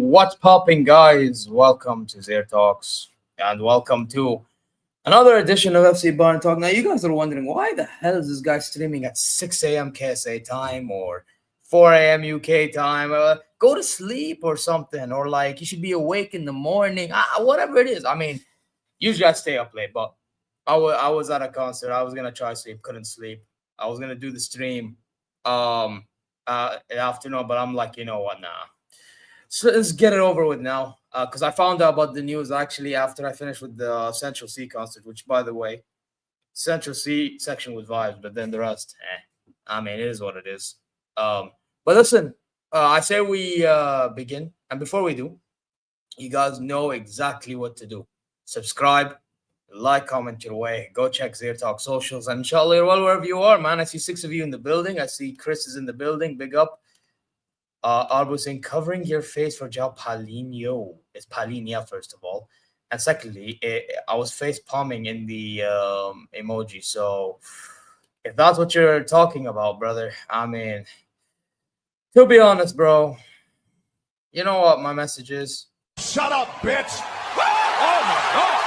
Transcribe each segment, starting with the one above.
What's popping, guys? Welcome to ZeerTalks and welcome to another edition of FC Bayern Talk. Now, you guys are wondering, why the hell is this guy streaming at 6 a.m. KSA time or 4 a.m. UK time? Go to sleep or something, or like you should be awake in the morning, whatever it is. I mean, usually I stay up late, but I was at a concert. I was going to try to sleep, couldn't sleep. I was going to do the stream afternoon, but I'm like, you know what, nah. So let's get it over with now, because I found out about the news actually after I finished with the Central C concert, which, by the way, Central C section with vibes, but then the rest, I mean, it is what it is. But listen, I say we begin, and before we do, you guys know exactly what to do. Subscribe, like, comment your way, go check ZeerTalks socials, and inshallah you're well wherever you are, man. I see 6 of you in the building. I see Chris is in the building. Big up. Arbo saying, covering your face for João Palhinha. It's Palhinha, first of all. And secondly, I was face palming in the emoji. So if that's what you're talking about, brother, I mean, to be honest, bro, you know what my message is? Shut up, bitch! Oh my God!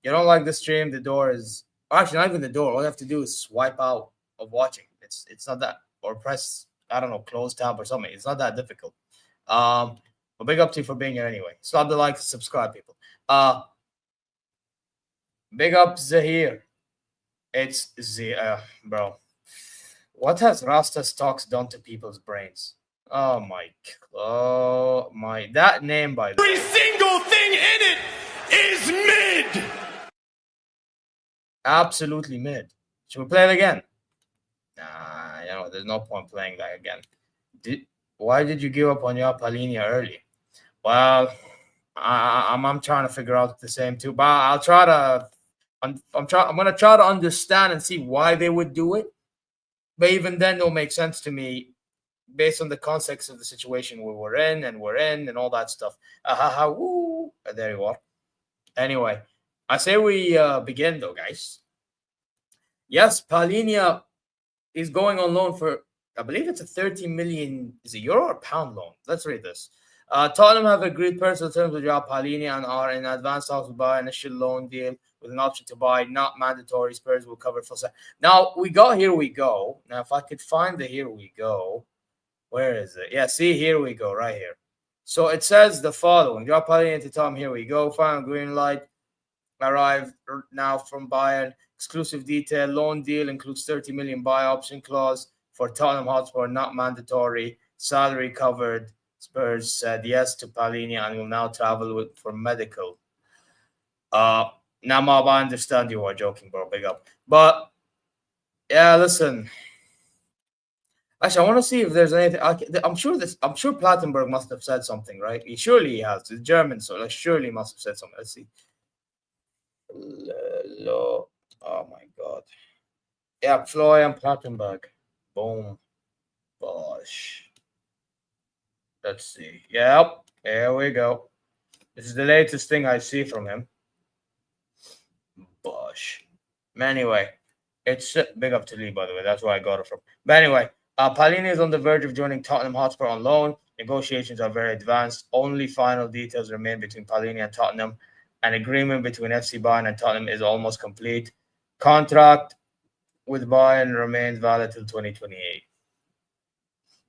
You don't like the stream, the door is... Actually, not even the door. All you have to do is swipe out of watching. It's not that, or press, I don't know, close tab or something. It's not that difficult. But big up to you for being here anyway. Slap the like, subscribe, people. Big up Zahir. It's bro. What has Rasta Stocks done to people's brains? Oh my, that name, by the way. Every single thing in it is mid. Absolutely mid. Should we play it again? Nah, you know, there's no point playing that again. Why did you give up on your Palhinha early? Well, I'm trying to figure out the same too, but I'll try to. I'm gonna try to understand and see why they would do it. But even then, it'll make sense to me based on the context of the situation we're in and all that stuff. Woo. There you are. Anyway, I say we begin though, guys. Yes, Palhinha is going on loan for, I believe it's a 30 million, is it euro or pound loan? Let's read this. Tottenham have agreed personal terms with João Palhinha and are in advanced talks to buy an initial loan deal with an option to buy, not mandatory. Spurs will cover full set. Now, we got Here We Go. Now, if I could find the Here We Go, where is it? Yeah, see, here we go, right here. So it says the following. João Palhinha to Tom. Here we go. Final green light. Arrived now from Bayern. Exclusive detail. Loan deal includes 30 million buy option clause for Tottenham Hotspur. Not mandatory. Salary covered. Spurs said yes to Palhinha and will now travel for medical. Now, Mob, I understand you are joking, bro. Big up. But, yeah, listen. Actually, I want to see if there's anything. I'm sure Plattenberg must have said something, right? Surely he has. It's German, so surely he must have said something. Let's see. Oh, my God. Yeah, Florian Plattenberg. Boom. Bosh. Let's see. Yep. Here we go. This is the latest thing I see from him. Bosh. Anyway, it's big up to Lee, by the way. That's where I got it from. But anyway, Palhinha is on the verge of joining Tottenham Hotspur on loan. Negotiations are very advanced. Only final details remain between Palhinha and Tottenham. An agreement between FC Bayern and Tottenham is almost complete. Contract with Bayern remains valid till 2028.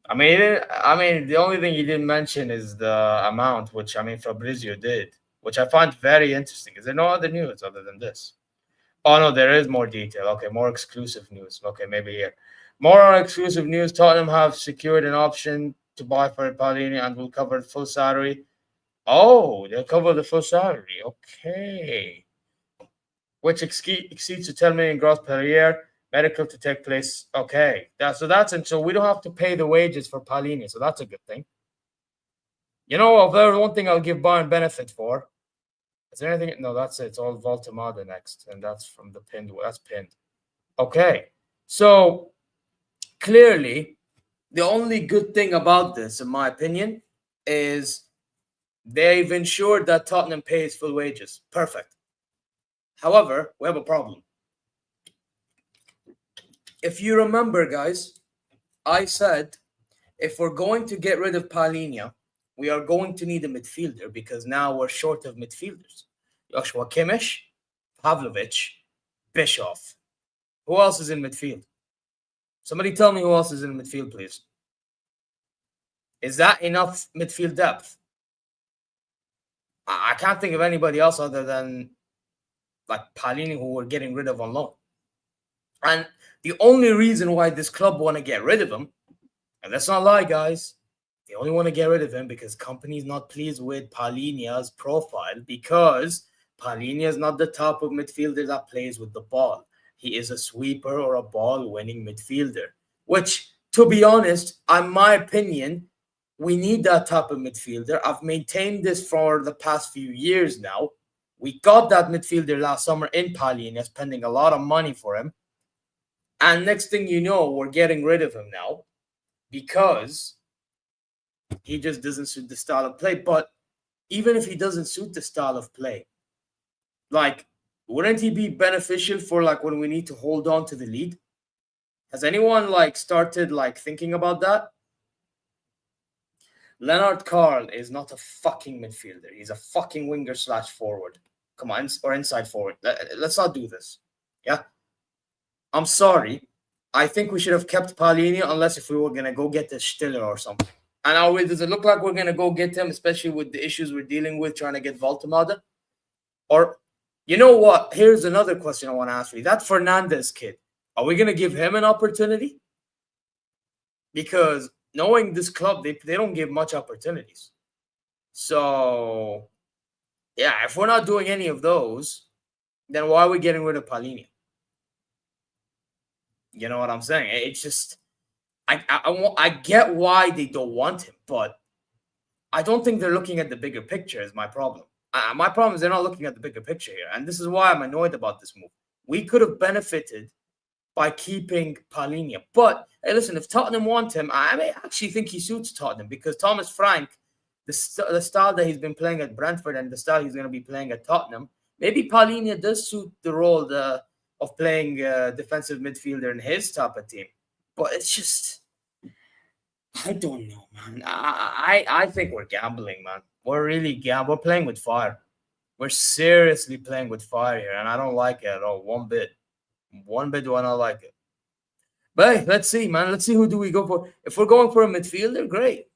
I mean, the only thing he didn't mention is the amount, which Fabrizio did, which I find very interesting. Is there no other news other than this? Oh no, there is more detail. Okay, more exclusive news. Okay, maybe here. More exclusive news. Tottenham have secured an option to buy for Palhinha and will cover full salary. Oh, they'll cover the full salary. Okay. Which exceeds to 10 million gross per year. Medical to take place. Okay. So we don't have to pay the wages for Palhinha. So that's a good thing. You know, if there's one thing I'll give Bayern benefit for. Is there anything? No, that's it. It's all Voltemada next. And that's from the pinned. That's pinned. Okay. So clearly, the only good thing about this, in my opinion, is they've ensured that Tottenham pays full wages. Perfect. However, we have a problem. If you remember, guys, I said if we're going to get rid of Palhinha, we are going to need a midfielder because now we're short of midfielders. Joshua Kimmich, Pavlovic, Bischoff. Who else is in midfield? Somebody tell me who else is in midfield, please. Is that enough midfield depth? I can't think of anybody else other than like Palhinha who we're getting rid of on loan. And the only reason why this club want to get rid of him, and let's not lie, guys, they only want to get rid of him because company's not pleased with Palhinha's profile because Palhinha is not the type of midfielder that plays with the ball. He is a sweeper or a ball-winning midfielder, which, to be honest, in my opinion, we need that type of midfielder. I've maintained this for the past few years now. We got that midfielder last summer in Palhinha, spending a lot of money for him. And next thing you know, we're getting rid of him now because he just doesn't suit the style of play. But even if he doesn't suit the style of play, like, wouldn't he be beneficial for like when we need to hold on to the lead? Has anyone like started like thinking about that? Leonard Carl is not a fucking midfielder. He's a fucking winger / forward. Come on, or inside forward. Let's not do this. Yeah. I'm sorry. I think we should have kept Palhinha unless if we were going to go get the Stiller or something. And does it look like we're going to go get him, especially with the issues we're dealing with trying to get Voltemada? Or, you know what? Here's another question I want to ask you. That Fernandez kid, are we going to give him an opportunity? Because knowing this club, they don't give much opportunities. So, yeah, if we're not doing any of those, then why are we getting rid of Palhinha? You know what I'm saying? It's just, I get why they don't want him, but I don't think they're looking at the bigger picture is my problem. My problem is they're not looking at the bigger picture here. And this is why I'm annoyed about this move. We could have benefited by keeping Palhinha. But, hey, listen, if Tottenham want him, I may actually think he suits Tottenham because Thomas Frank, the style that he's been playing at Brentford and the style he's going to be playing at Tottenham, maybe Palhinha does suit the role of playing defensive midfielder in his type of team. But it's just, I don't know, man. I think we're gambling, man. We're really gambling. We're playing with fire. We're seriously playing with fire here, and I don't like it at all. One bit. One bit do I not like it. But hey, let's see, man. Let's see who do we go for. If we're going for a midfielder, great.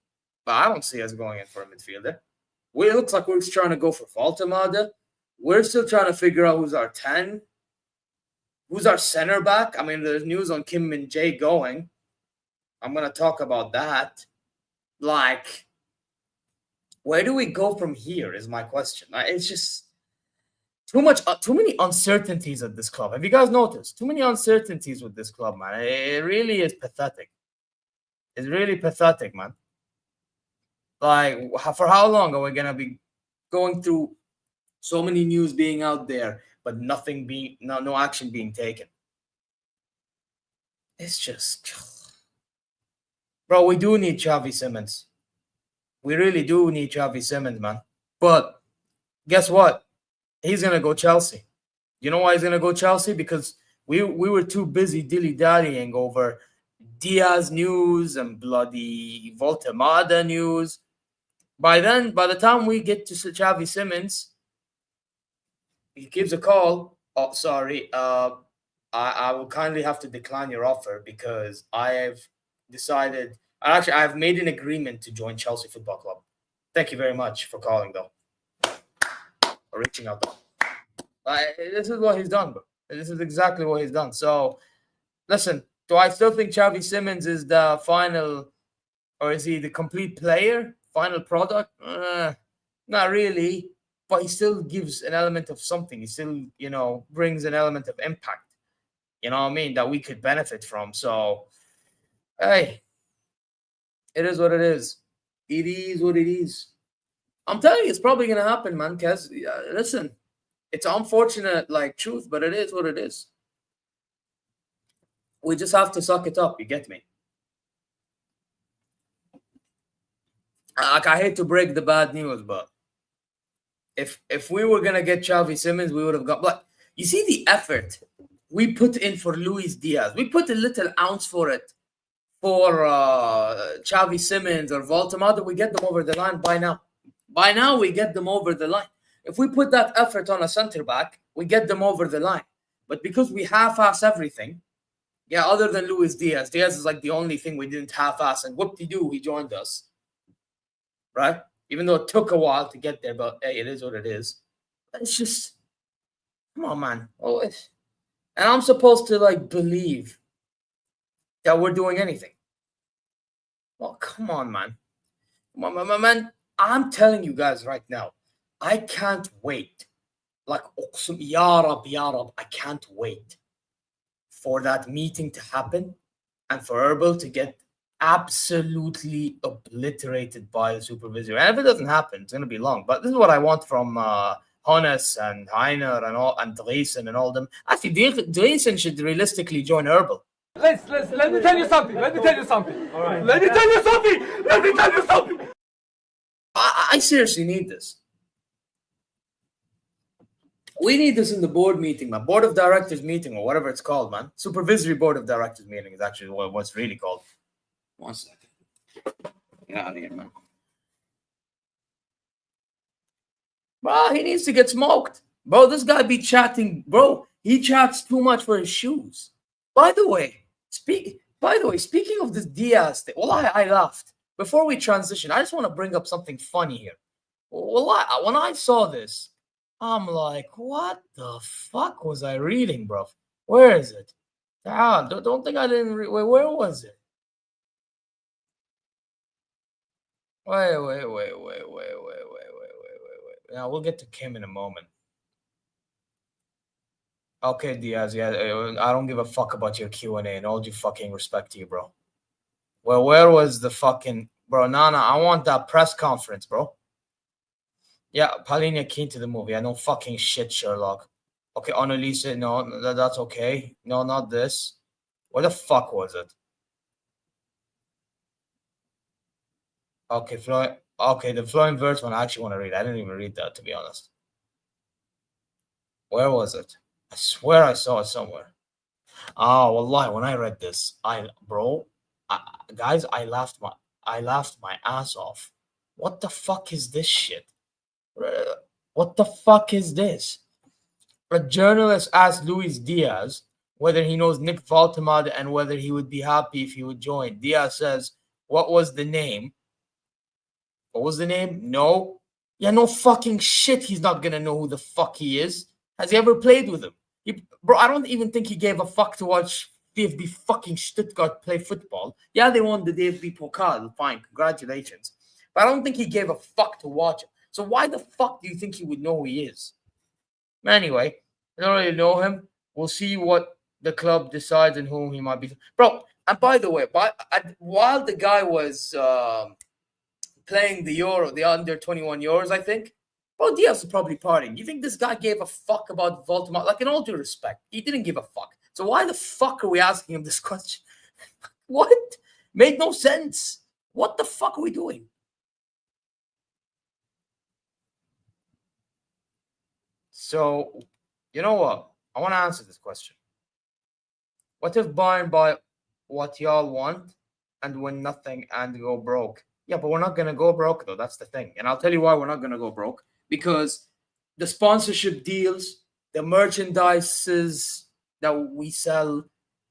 But I don't see us going in for a midfielder. It looks like we're just trying to go for Voltemade. We're still trying to figure out who's our 10. Who's our center back? I mean, there's news on Kim Min-jae going. I'm going to talk about that. Like, where do we go from here is my question. It's just too many uncertainties at this club. Have you guys noticed? Too many uncertainties with this club, man. It really is pathetic. It's really pathetic, man. Like, for how long are we going to be going through so many news being out there, but no action being taken? It's just, bro, we do need Xavi Simons. We really do need Xavi Simons, man. But guess what? He's going to go Chelsea. You know why he's going to go Chelsea? Because we were too busy dilly-dallying over Diaz news and bloody Voltemade news. By the time we get to Xavi Simons, he gives a call. Oh, sorry. I will kindly have to decline your offer because I have decided. Actually, I have made an agreement to join Chelsea Football Club. Thank you very much for calling, though. Or reaching out, though. This is what he's done, bro. This is exactly what he's done. So, listen, do I still think Xavi Simons is the final, or is he the complete player, final product? Not really, but he still gives an element of something. He still, brings an element of impact, you know what I mean, that we could benefit from. So, hey, it is what it is. It is what it is. I'm telling you, it's probably going to happen, man, because, listen, it's unfortunate, truth, but it is what it is. We just have to suck it up, you get me? I hate to break the bad news, but if we were going to get Xavi Simons, we would have got... But you see the effort we put in for Luis Diaz. We put a little ounce for it. For Xavi Simons or Voltemade, we get them over the line by now. By now, we get them over the line. If we put that effort on a center-back, we get them over the line. But because we half-ass everything, other than Luis Diaz. Diaz is like the only thing we didn't half-ass, and whoop-de-doo, he joined us. Right? Even though it took a while to get there, but hey, it is what it is. It's just, come on, man. And I'm supposed to, believe that we're doing anything. Well, come on, man. Come on, man. I'm telling you guys right now, I can't wait. Ya Rab, I can't wait for that meeting to happen and for Erbil to get absolutely obliterated by the supervisor. And if it doesn't happen, it's going to be long. But this is what I want from Hannes and Heiner and Dresen and all them. Actually, Dresen should realistically join Erbil. Let me tell you something. All right. Let me tell you something. I seriously need this. We need this in the board meeting, man. Board of directors meeting or whatever it's called, man. Supervisory board of directors meeting is actually what it's really called. 1 second. Get out of here, man. Bro, he needs to get smoked. Bro, this guy be chatting. Bro, he chats too much for his shoes. By the way, speaking of this Diaz thing, I laughed. Before we transition, I just want to bring up something funny here. When I saw this, I'm like, what the fuck was I reading, bro? Where is it? Don't think I didn't read. Where was it? Wait. Now, we'll get to Kim in a moment. Okay, Diaz, I don't give a fuck about your Q&A and all due fucking respect to you, bro. Well, where was the fucking... Bro, Nana, I want that press conference, bro. Yeah, Palhinha keen to the movie. I know fucking shit, Sherlock. Okay, Annalise, no, that's okay. No, not this. Where the fuck was it? Okay, the flowing verse one I actually want to read. I didn't even read that, to be honest. Where was it? I swear I saw it somewhere. Oh, wallahi, when I read this, guys, I laughed my ass off. What the fuck is this shit? What the fuck is this? A journalist asked Luis Diaz whether he knows Nick Voltemade and whether he would be happy if he would join. Diaz says, what was the name? What was the name? No. Yeah, no fucking shit. He's not going to know who the fuck he is. Has he ever played with him? Bro, I don't even think he gave a fuck to watch VfB fucking Stuttgart play football. Yeah, they won the DFB Pokal. Fine, congratulations. But I don't think he gave a fuck to watch it. So why the fuck do you think he would know who he is? Anyway, I don't really know him. We'll see what the club decides and whom he might be. Bro, and by the way, while the guy was playing the Euro, the under-21 Euros, I think, bro, Diaz was probably partying. You think this guy gave a fuck about Voldemort? Like, in all due respect, he didn't give a fuck. So why the fuck are we asking him this question? What? Made no sense. What the fuck are we doing? So, you know what? I want to answer this question. What if Bayern buy what y'all want and win nothing and go broke? Yeah, but we're not going to go broke, though. That's the thing. And I'll tell you why we're not going to go broke. Because the sponsorship deals, the merchandises that we sell,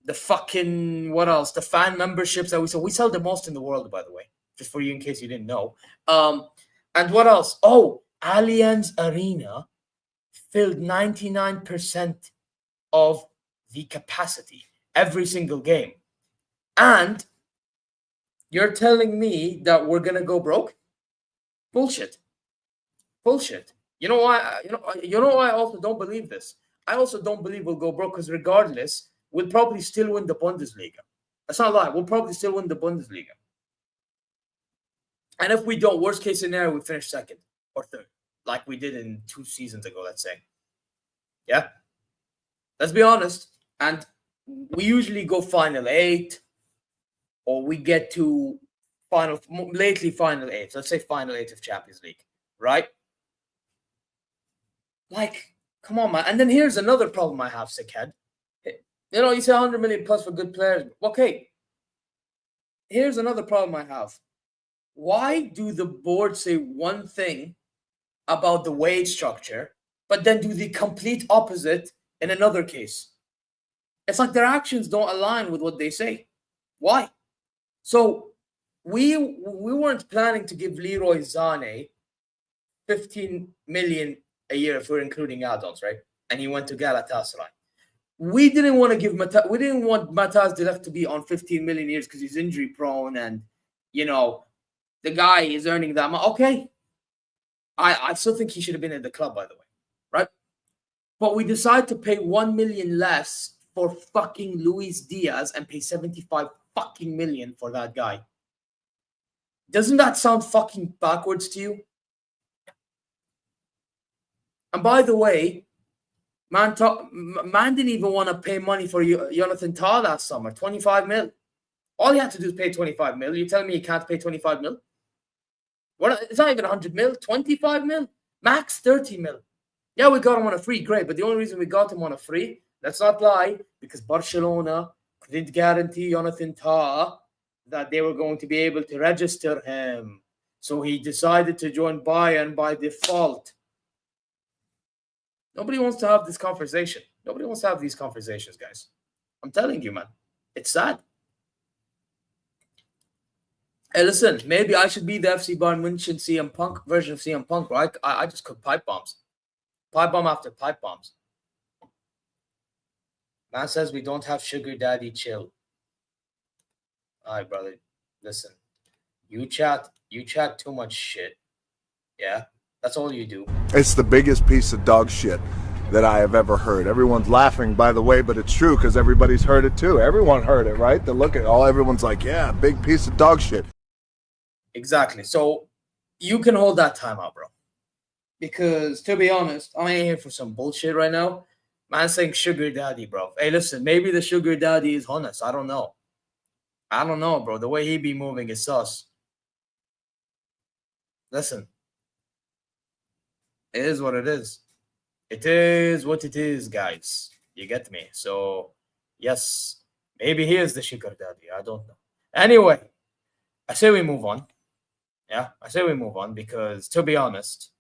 the fucking, what else? The fan memberships that we sell. We sell the most in the world, by the way. Just for you, in case you didn't know. And what else? Oh, Allianz Arena filled 99% of the capacity every single game. And you're telling me that we're going to go broke? Bullshit. You know why? You know why I also don't believe this? I also don't believe we'll go broke because regardless, we'll probably still win the Bundesliga. That's not a lie. We'll probably still win the Bundesliga. And if we don't, worst case scenario, we finish second or third, like we did in 2 seasons ago, let's say. Yeah? Let's be honest. And we usually go final 8 or we get to final 8. Let's say final 8 of Champions League, right? Like, come on, man. And then here's another problem I have, sickhead. You know, you say 100 million plus for good players. Okay. Here's another problem I have. Why do the board say one thing about the wage structure, but then do the complete opposite in another case? It's like their actions don't align with what they say. Why? So we weren't planning to give Leroy Sané 15 million a year if we're including add-ons, right? And he went to Galatasaray. We didn't want to give we didn't want Matthias de Ligt to be on 15 million years because he's injury prone and, you know, the guy is earning that much. Okay. I still think he should have been in the club, by the way, right? But we decided to pay 1 million less for fucking Luis Diaz and pay 75 fucking million for that guy. Doesn't that sound fucking backwards to you? And by the way, man didn't even want to pay money for Jonathan Tah last summer, 25 mil. All he had to do is pay 25 mil. You're telling me he can't pay 25 mil? It's not even 100 mil, 25 mil, max 30 mil. Yeah, we got him on a free, great. But the only reason we got him on a free, let's not lie, because Barcelona couldn't guarantee Jonathan Tah that they were going to be able to register him. So he decided to join Bayern by default. Nobody wants to have this conversation. Nobody wants to have these conversations, guys. I'm telling you, man. It's sad. Hey, listen, maybe I should be the FC Bayern München CM Punk version of CM Punk, right? I just cook pipe bombs. Pipe bomb after pipe bombs. Man says we don't have sugar daddy, chill. All right, brother. Listen, you chat too much shit. Yeah? That's all you do. It's the biggest piece of dog shit that I have ever heard. Everyone's laughing, by the way, but it's true because everybody's heard it too. Everyone heard it, right? They look at all. Everyone's like, yeah, big piece of dog shit. Exactly. So you can hold that time out, bro. Because to be honest, I ain't here for some bullshit right now. Man saying sugar daddy, bro. Hey, listen, maybe the sugar daddy is honest. I don't know. Bro. The way he be moving is sus. Listen. It is what it is. It is what it is, guys. You get me? So, yes, maybe he is the sugar daddy. I don't know. Anyway, I say we move on. Yeah, I say we move on because, to be honest,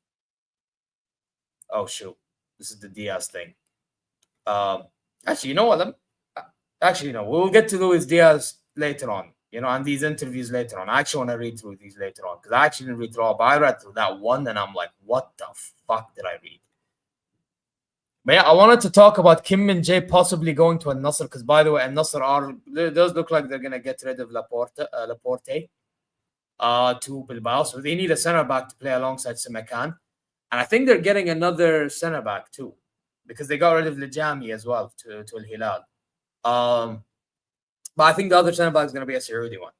oh, shoot. This is the Diaz thing. Actually, you know what? No. We'll get to Luis Diaz later on. and these interviews later on. I actually want to read through these later on because I actually didn't read through all, but I read through that one and I'm like, what the fuck did I read? But yeah, I wanted to talk about Kim Min-jae possibly going to Al-Nassr because, by the way, Al-Nassr does look like they're going to get rid of Laporte to Bilbao. So they need a center-back to play alongside Simakan. And I think they're getting another center-back too because they got rid of Lijami as well to Al-Hilal. But I think the other center-back is going to be a Saudi one.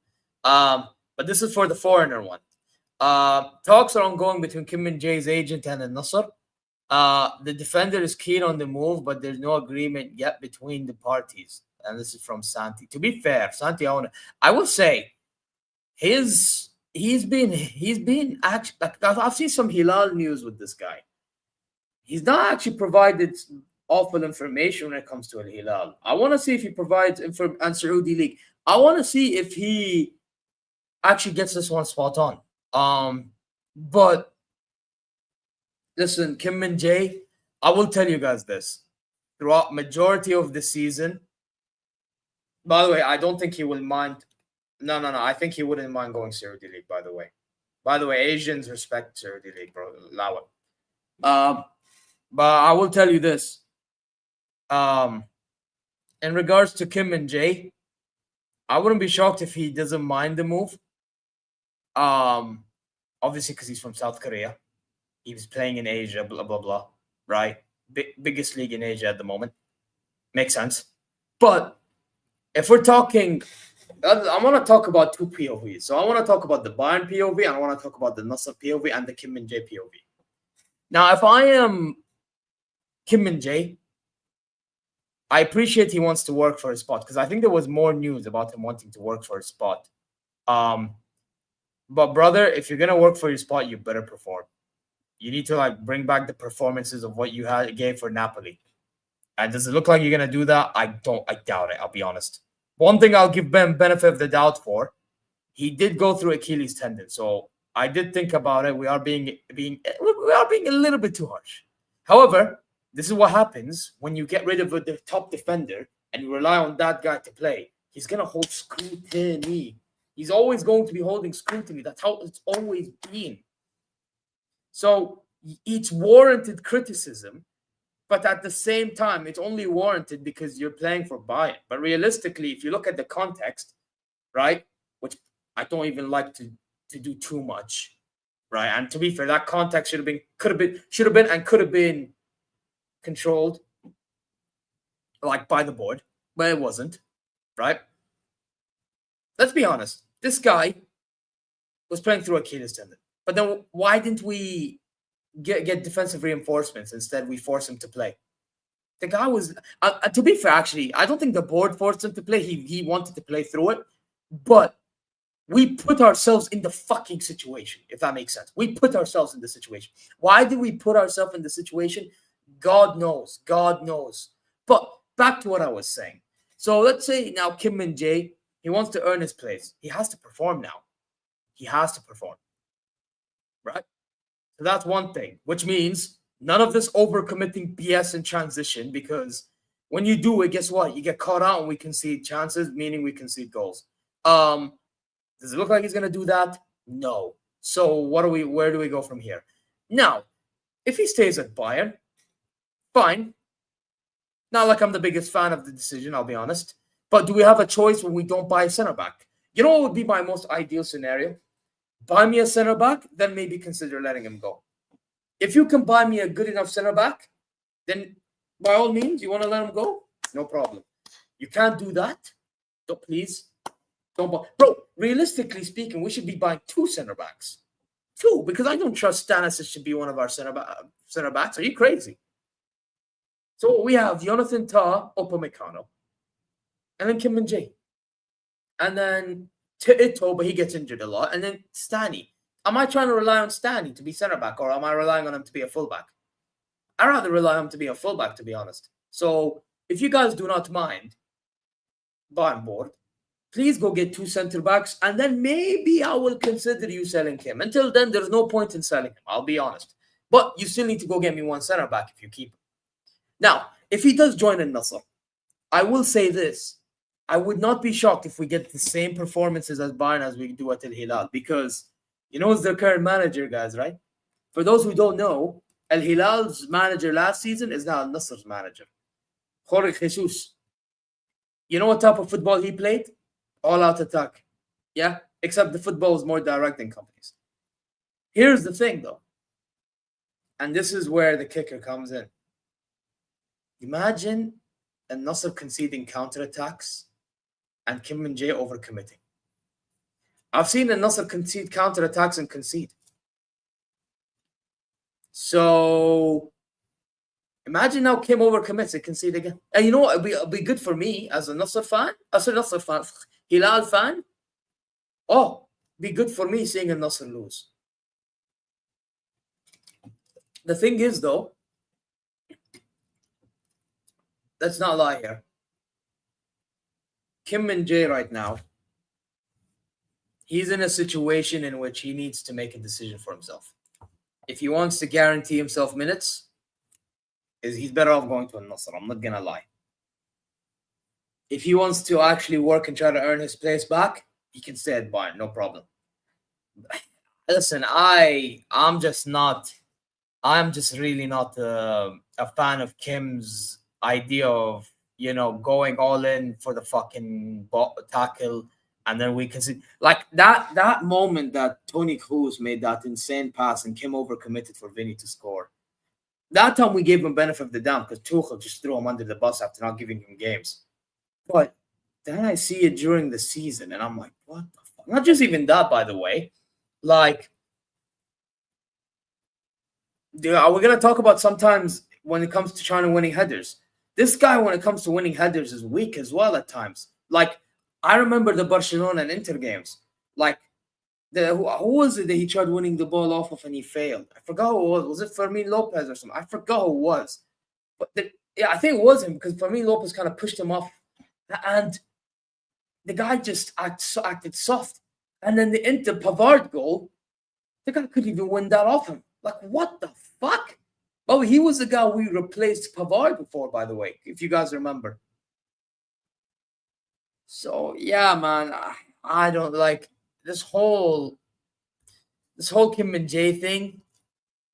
But this is for the foreigner one. Talks are ongoing between Kim Min-jae's agent and Al-Nassr. The defender is keen on the move, but there's no agreement yet between the parties. And this is from Santi. To be fair, Santi, I will say, he's been actually, like, I've seen some Hilal news with this guy. He's not actually provided awful information when it comes to Al-Hilal. I want to see if he provides info and Saudi League. I want to see if he actually gets this one spot on. But listen, Kim Min-jae, I will tell you guys this. Throughout majority of the season, by the way, I don't think he will mind. No. I think he wouldn't mind going Saudi League, by the way. By the way, Asians respect Saudi League, bro. Allow it. But I will tell you this. In regards to Kim Min-jae, I wouldn't be shocked if he doesn't mind the move. Obviously, because he's from South Korea. He was playing in Asia, blah, blah, blah, right? Biggest league in Asia at the moment. Makes sense. But if we're talking, I want to talk about two POVs. So I want to talk about the Bayern POV, and I want to talk about the Nassr POV and the Kim Min-jae POV. Now, if I am Kim Min-jae, I appreciate he wants to work for his spot because I think there was more news about him wanting to work for his spot. But brother, if you're gonna work for your spot, you better perform. You need to bring back the performances of what you gave for Napoli. And does it look like you're gonna do that? I doubt it. I'll be honest. One thing I'll give Ben benefit of the doubt for, he did go through Achilles tendon, so I did think about it. We are being a little bit too harsh. However, this is what happens when you get rid of the top defender and you rely on that guy to play. He's going to hold scrutiny. He's always going to be holding scrutiny. That's how it's always been. So it's warranted criticism, but at the same time, it's only warranted because you're playing for Bayern. But realistically, if you look at the context, right, which I don't even like to do too much, right? And to be fair, that context should have been controlled by the board, but it wasn't, right? Let's be honest. This guy was playing through Achilles tendon, but then why didn't we get defensive reinforcements? Instead, we forced him to play. The guy was, to be fair, actually, I don't think the board forced him to play. He wanted to play through it, but we put ourselves in the fucking situation, if that makes sense. We put ourselves in the situation. Why did we put ourselves in the situation? God knows. God knows. But back to what I was saying. So let's say now Kim Min-jae, he wants to earn his place. He has to perform now. He has to perform. Right? So that's one thing, which means none of this overcommitting BS in transition, because when you do it, guess what? You get caught out and we concede chances, meaning we concede goals. Does it look like he's going to do that? No. So where do we go from here? Now, if he stays at Bayern, fine. Not like I'm the biggest fan of the decision, I'll be honest. But do we have a choice when we don't buy a center back? You know what would be my most ideal scenario? Buy me a center back, then maybe consider letting him go. If you can buy me a good enough center back, then by all means, you want to let him go? No problem. You can't do that? Please. Don't buy. Bro, realistically speaking, we should be buying 2 center backs. 2, because I don't trust Stanisic should be one of our center backs. Are you crazy? So we have Jonathan Tah, Upamecano, and then Kim Min-jae. And then Ito, but he gets injured a lot. And then Stani. Am I trying to rely on Stani to be center back, or am I relying on him to be a fullback? I'd rather rely on him to be a fullback, to be honest. So if you guys do not mind, buy on board, please go get 2 center backs, and then maybe I will consider you selling him. Until then, there's no point in selling him, I'll be honest. But you still need to go get me 1 center back if you keep him. Now, if he does join Al-Nassr, I will say this. I would not be shocked if we get the same performances as Bayern as we do at Al Hilal, because you know who's their current manager, guys, right? For those who don't know, Al Hilal's manager last season is now Al Nasser's manager, Jorge Jesus. You know what type of football he played? All-out attack. Yeah? Except the football is more direct than companies. Here's the thing, though. And this is where the kicker comes in. Imagine Al Nassr conceding counterattacks and Kim Min-jae overcommitting. I've seen Al Nassr concede counterattacks and concede. So imagine now Kim overcommits and concede again. And you know what? It'll be good for me as a Nasser fan. As a Nasser fan, Hilal fan. Oh, be good for me seeing Al Nassr lose. The thing is, though, let's not lie here. Kim Min-jae right now, he's in a situation in which he needs to make a decision for himself. If he wants to guarantee himself minutes, he's better off going to Al Nassr. I'm not going to lie. If he wants to actually work and try to earn his place back, he can stay at Bayern, no problem. Listen, I'm just really not a fan of Kim's idea of, you know, going all in for the fucking tackle, and then we can see like that moment that Toni Kroos made that insane pass and Kim overcommitted for Vinny to score. That time we gave him benefit of the doubt because Tuchel just threw him under the bus after not giving him games. But then I see it during the season, and I'm like, what the fuck? Not just even that, by the way. Like, are we going to talk about sometimes when it comes to trying to winning headers? This guy, when it comes to winning headers, is weak as well at times. Like, I remember the Barcelona and Inter games. Like, who was it that he tried winning the ball off of and he failed? I forgot who it was. Was it Fermin Lopez or something? I forgot who it was. But I think it was him because Fermin Lopez kind of pushed him off. And the guy just acted soft. And then the Inter Pavard goal, the guy couldn't even win that off him. Like, what the fuck? Oh, he was the guy we replaced Pavard before, by the way, if you guys remember. So, yeah, man, I don't like this whole Kim Min-jae thing.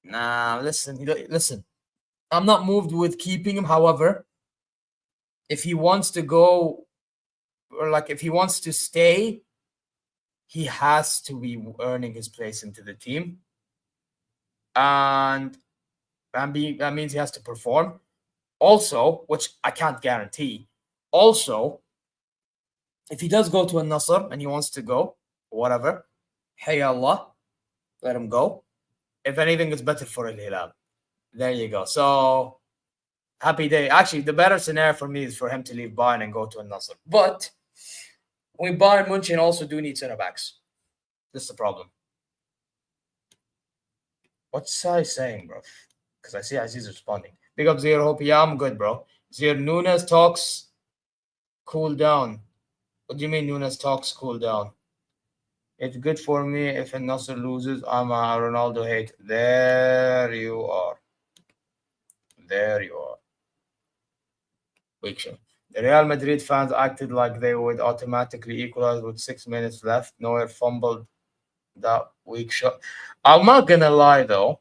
Nah, listen. I'm not moved with keeping him. However, if he wants to go, or like if he wants to stay, he has to be earning his place into the team. And that means he has to perform. Also, which I can't guarantee. Also, if he does go to Al Nassr and he wants to go, whatever, hey Allah, let him go. If anything, it's better for Al Hilal. There you go. So, happy day. Actually, the better scenario for me is for him to leave Bayern and go to Al Nassr. But we Bayern München also do need center backs. This is the problem. What's I saying, bro? Because I see Aziz responding. Big up Zier, hope. Yeah, I'm good, bro. Zier, Nunes talks cool down. What do you mean Nunes talks cool down? It's good for me if Al Nassr loses. I'm a Ronaldo hate. There you are. Weak shot. The Real Madrid fans acted like they would automatically equalize with 6 minutes left. Neuer fumbled that weak shot. I'm not gonna lie though.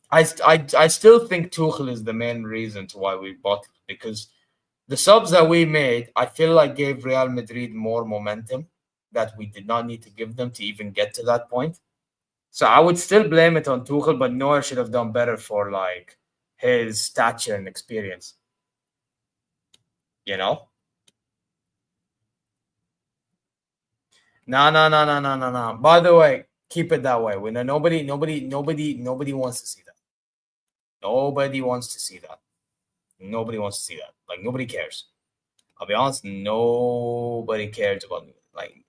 I still think Tuchel is the main reason to why we bought it, because the subs that we made, I feel like gave Real Madrid more momentum that we did not need to give them to even get to that point. So I would still blame it on Tuchel, but Neuer should have done better for like his stature and experience. You know? No. By the way, keep it that way. We know nobody wants to see that. Nobody wants to see that. Nobody wants to see that. Like, nobody cares. I'll be honest, nobody cares about me. Like,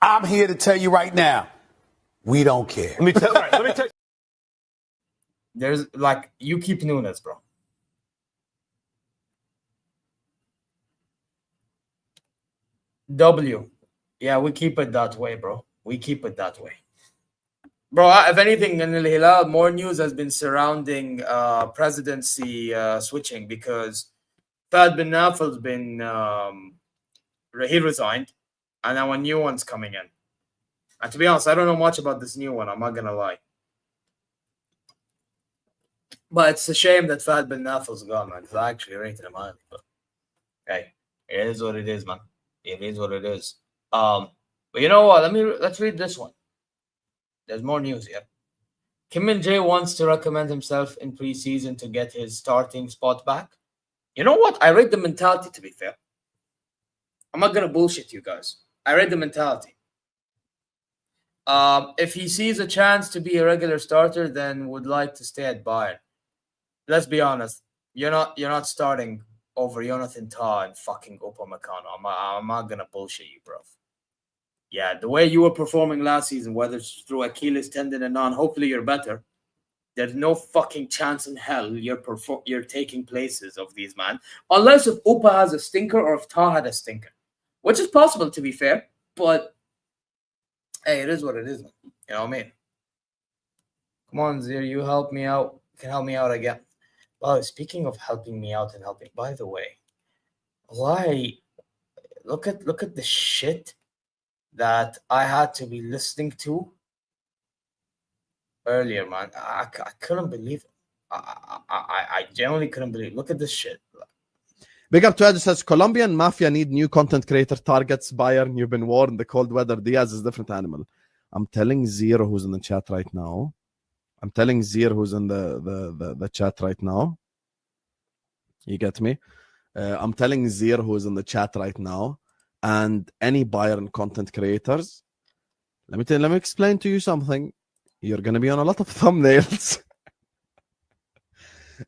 I'm here to tell you right now, we don't care. Let me tell you. There's like, you keep Nunes, bro. W. Yeah, we keep it that way, bro. We keep it that way. Bro, if anything, in Al Hilal, more news has been surrounding presidency switching, because Fahd bin Nafel's been He resigned, and now a new one's coming in. And to be honest, I don't know much about this new one. I'm not gonna lie. But it's a shame that Fahd bin Nafel's gone, man. Because I actually rated him highly. But hey, it is what it is, man. It is what it is. But you know what? Let's read this one. There's more news here. Kim Min-jae wants to recommend himself in preseason to get his starting spot back. You know what? I read the mentality, to be fair. I'm not gonna bullshit you guys. I read the mentality. If he sees a chance to be a regular starter, then would like to stay at Bayern. Let's be honest. You're not starting over Jonathan Tah and fucking Upamecano. I'm not gonna bullshit you, bro. Yeah, the way you were performing last season, whether it's through Achilles tendon and on, hopefully you're better. There's no fucking chance in hell you're taking places of these, man. Unless if Upa has a stinker or if Tah had a stinker. Which is possible, to be fair. But, hey, it is what it is, man. You know what I mean? Come on, Zeer, you help me out. You can help me out again. Oh, speaking of helping me out and helping, by the way, why? Look at the shit that I had to be listening to earlier, man. I couldn't believe it. I genuinely couldn't believe it. Look at this shit. Big up to Ed says Colombian mafia need new content creator targets Bayern. You've been warned. The cold weather. Diaz is a different animal. I'm telling Zero who's in the chat right now. I'm telling Zero who's in the chat right now. You get me? I'm telling Zero who's in the chat right now. And any Bayern content creators, let me explain to you something. You're gonna be on a lot of thumbnails.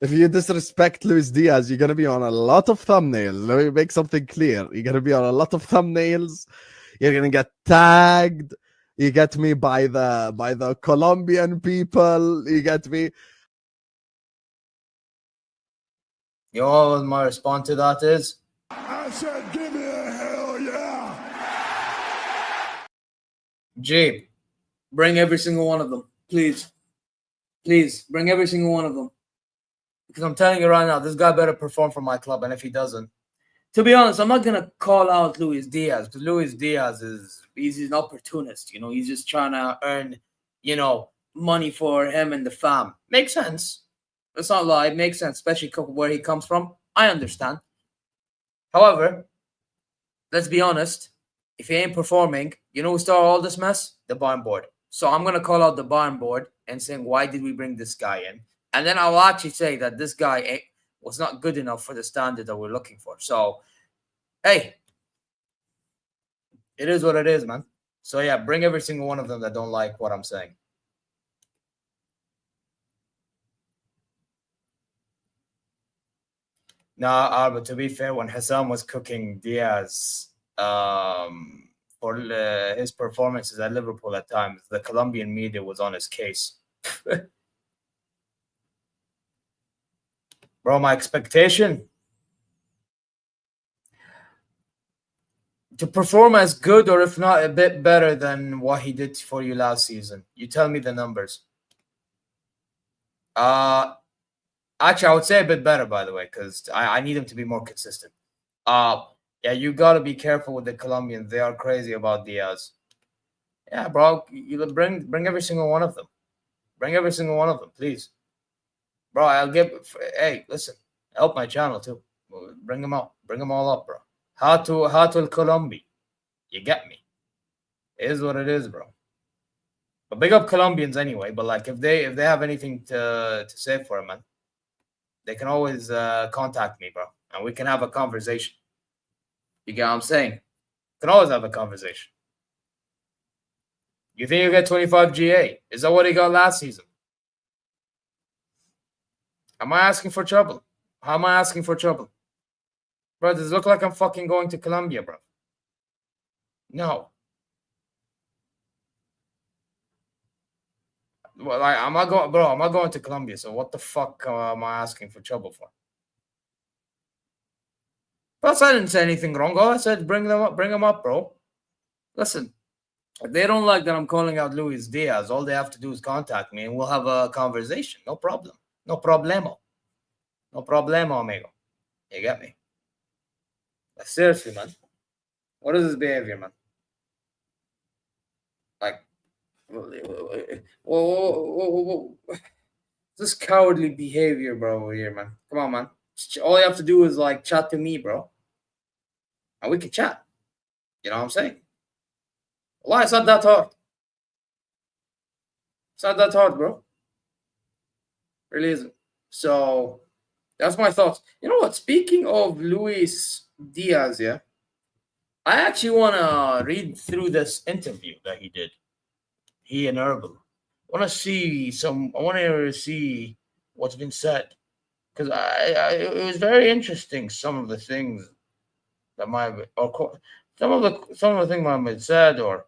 If you disrespect Luis Diaz, you're gonna be on a lot of thumbnails. Let me make something clear. You're gonna be on a lot of thumbnails. You're gonna get tagged. You get me by the Colombian people. You get me. You know what my response to that is? I said, give me a hell yeah. Jabe, bring every single one of them. Please. Please, bring every single one of them. Because I'm telling you right now, this guy better perform for my club. And if he doesn't, to be honest, I'm not going to call out Luis Diaz. Because Luis Diaz he's an opportunist. You know, he's just trying to earn, money for him and the fam. Makes sense. It's not lie. It makes sense, especially where he comes from. I understand. However, let's be honest. If he ain't performing, you know who started all this mess? The Bayern board. So I'm going to call out the Bayern board and saying, why did we bring this guy in? And then I'll actually say that this guy was not good enough for the standard that we're looking for. So, hey, it is what it is, man. So, yeah, bring every single one of them that don't like what I'm saying. Nah, but to be fair, when Hassam was cooking Diaz for his performances at Liverpool at times, the Colombian media was on his case. Bro, my expectation to perform as good or if not a bit better than what he did for you last season. You tell me the numbers. Actually, I would say a bit better, by the way, because I need him to be more consistent. Yeah, you got to be careful with the Colombians. They are crazy about Diaz. Yeah, bro, you bring every single one of them. Bring every single one of them, please. Bro, hey, listen, help my channel too. Bring them out. Bring them all up, bro. How to Colombia. You get me? It is what it is, bro. But big up Colombians anyway. But like if they have anything to say for him, man, they can always contact me, bro. And we can have a conversation. You get what I'm saying? Can always have a conversation. You think you get 25 GA? Is that what he got last season? Am I asking for trouble? How am I asking for trouble? Bro, does it look like I'm fucking going to Colombia, bro? No. Well, like, I'm not going to Colombia, so what the fuck am I asking for trouble for? Plus, I didn't say anything wrong. All I said, bring them up, bro. Listen, if they don't like that I'm calling out Luis Diaz, all they have to do is contact me and we'll have a conversation. No problem. No problemo. No problemo, amigo. You get me? But seriously, man. What is this behavior, man? Like, this cowardly behavior, bro, over here, man. Come on, man. All you have to do is like chat to me, bro, and we can chat. You know what I'm saying? Why? It's not that hard. It's not that hard, bro. Really isn't. So that's my thoughts. You know what? Speaking of Luis Diaz, yeah, I actually want to read through this interview that he did. He and Herbal. I want to see what's been said, because it was very interesting. Some of the things that might have, or some of the things might have been said, or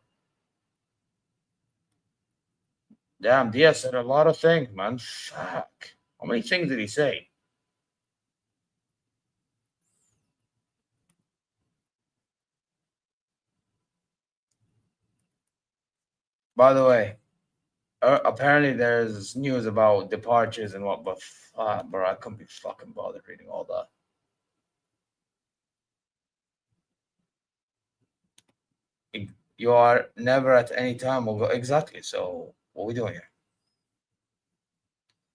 damn, Diaz said a lot of things, man. Fuck, how many things did he say? By the way, apparently there's news about departures and what, but bro, I couldn't be fucking bothered reading all that. You are never at any time will go exactly. So what are we doing here?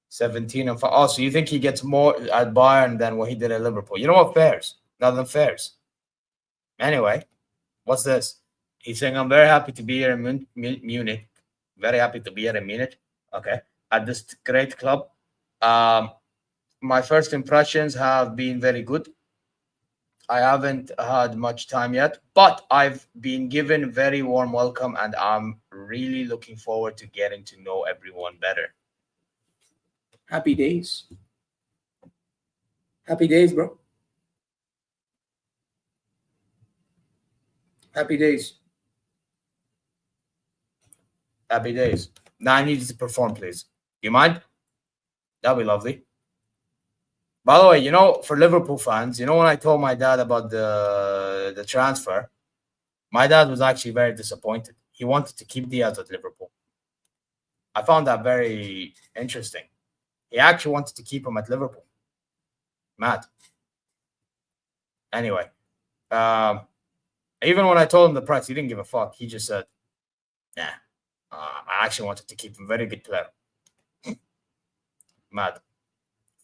17 and 5. Oh, so you think he gets more at Bayern than what he did at Liverpool? You know what? Fairs. Nothing fairs. Anyway, what's this? He's saying, I'm very happy to be here in Munich. Very happy to be here in Munich. Okay. At this great club. My first impressions have been very good. I haven't had much time yet, but I've been given very warm welcome, and I'm really looking forward to getting to know everyone better. Happy days. Happy days, bro. Happy days. Happy days. Now I need you to perform, please. You mind? That'd be lovely. By the way, you know, for Liverpool fans, you know, when I told my dad about the transfer, my dad was actually very disappointed. He wanted to keep Diaz at Liverpool. I found that very interesting. He actually wanted to keep him at Liverpool. Mad. Anyway, even when I told him the price, he didn't give a fuck. He just said, nah, I actually wanted to keep him. Very good player. Mad.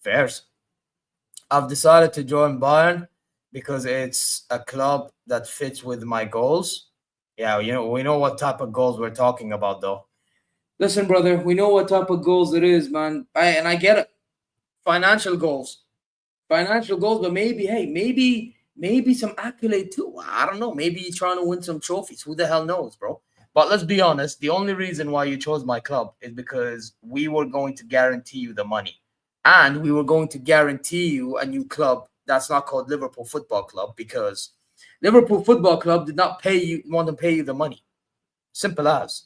Fairs. I've decided to join Bayern because it's a club that fits with my goals. Yeah, you know, we know what type of goals we're talking about, though. Listen, brother, we know what type of goals it is, man. I get it. Financial goals, but maybe some accolade too. I don't know. Maybe you're trying to win some trophies. Who the hell knows, bro? But let's be honest. The only reason why you chose my club is because we were going to guarantee you the money. And we were going to guarantee you a new club that's not called Liverpool Football Club, because Liverpool Football Club did not want to pay you the money. Simple as.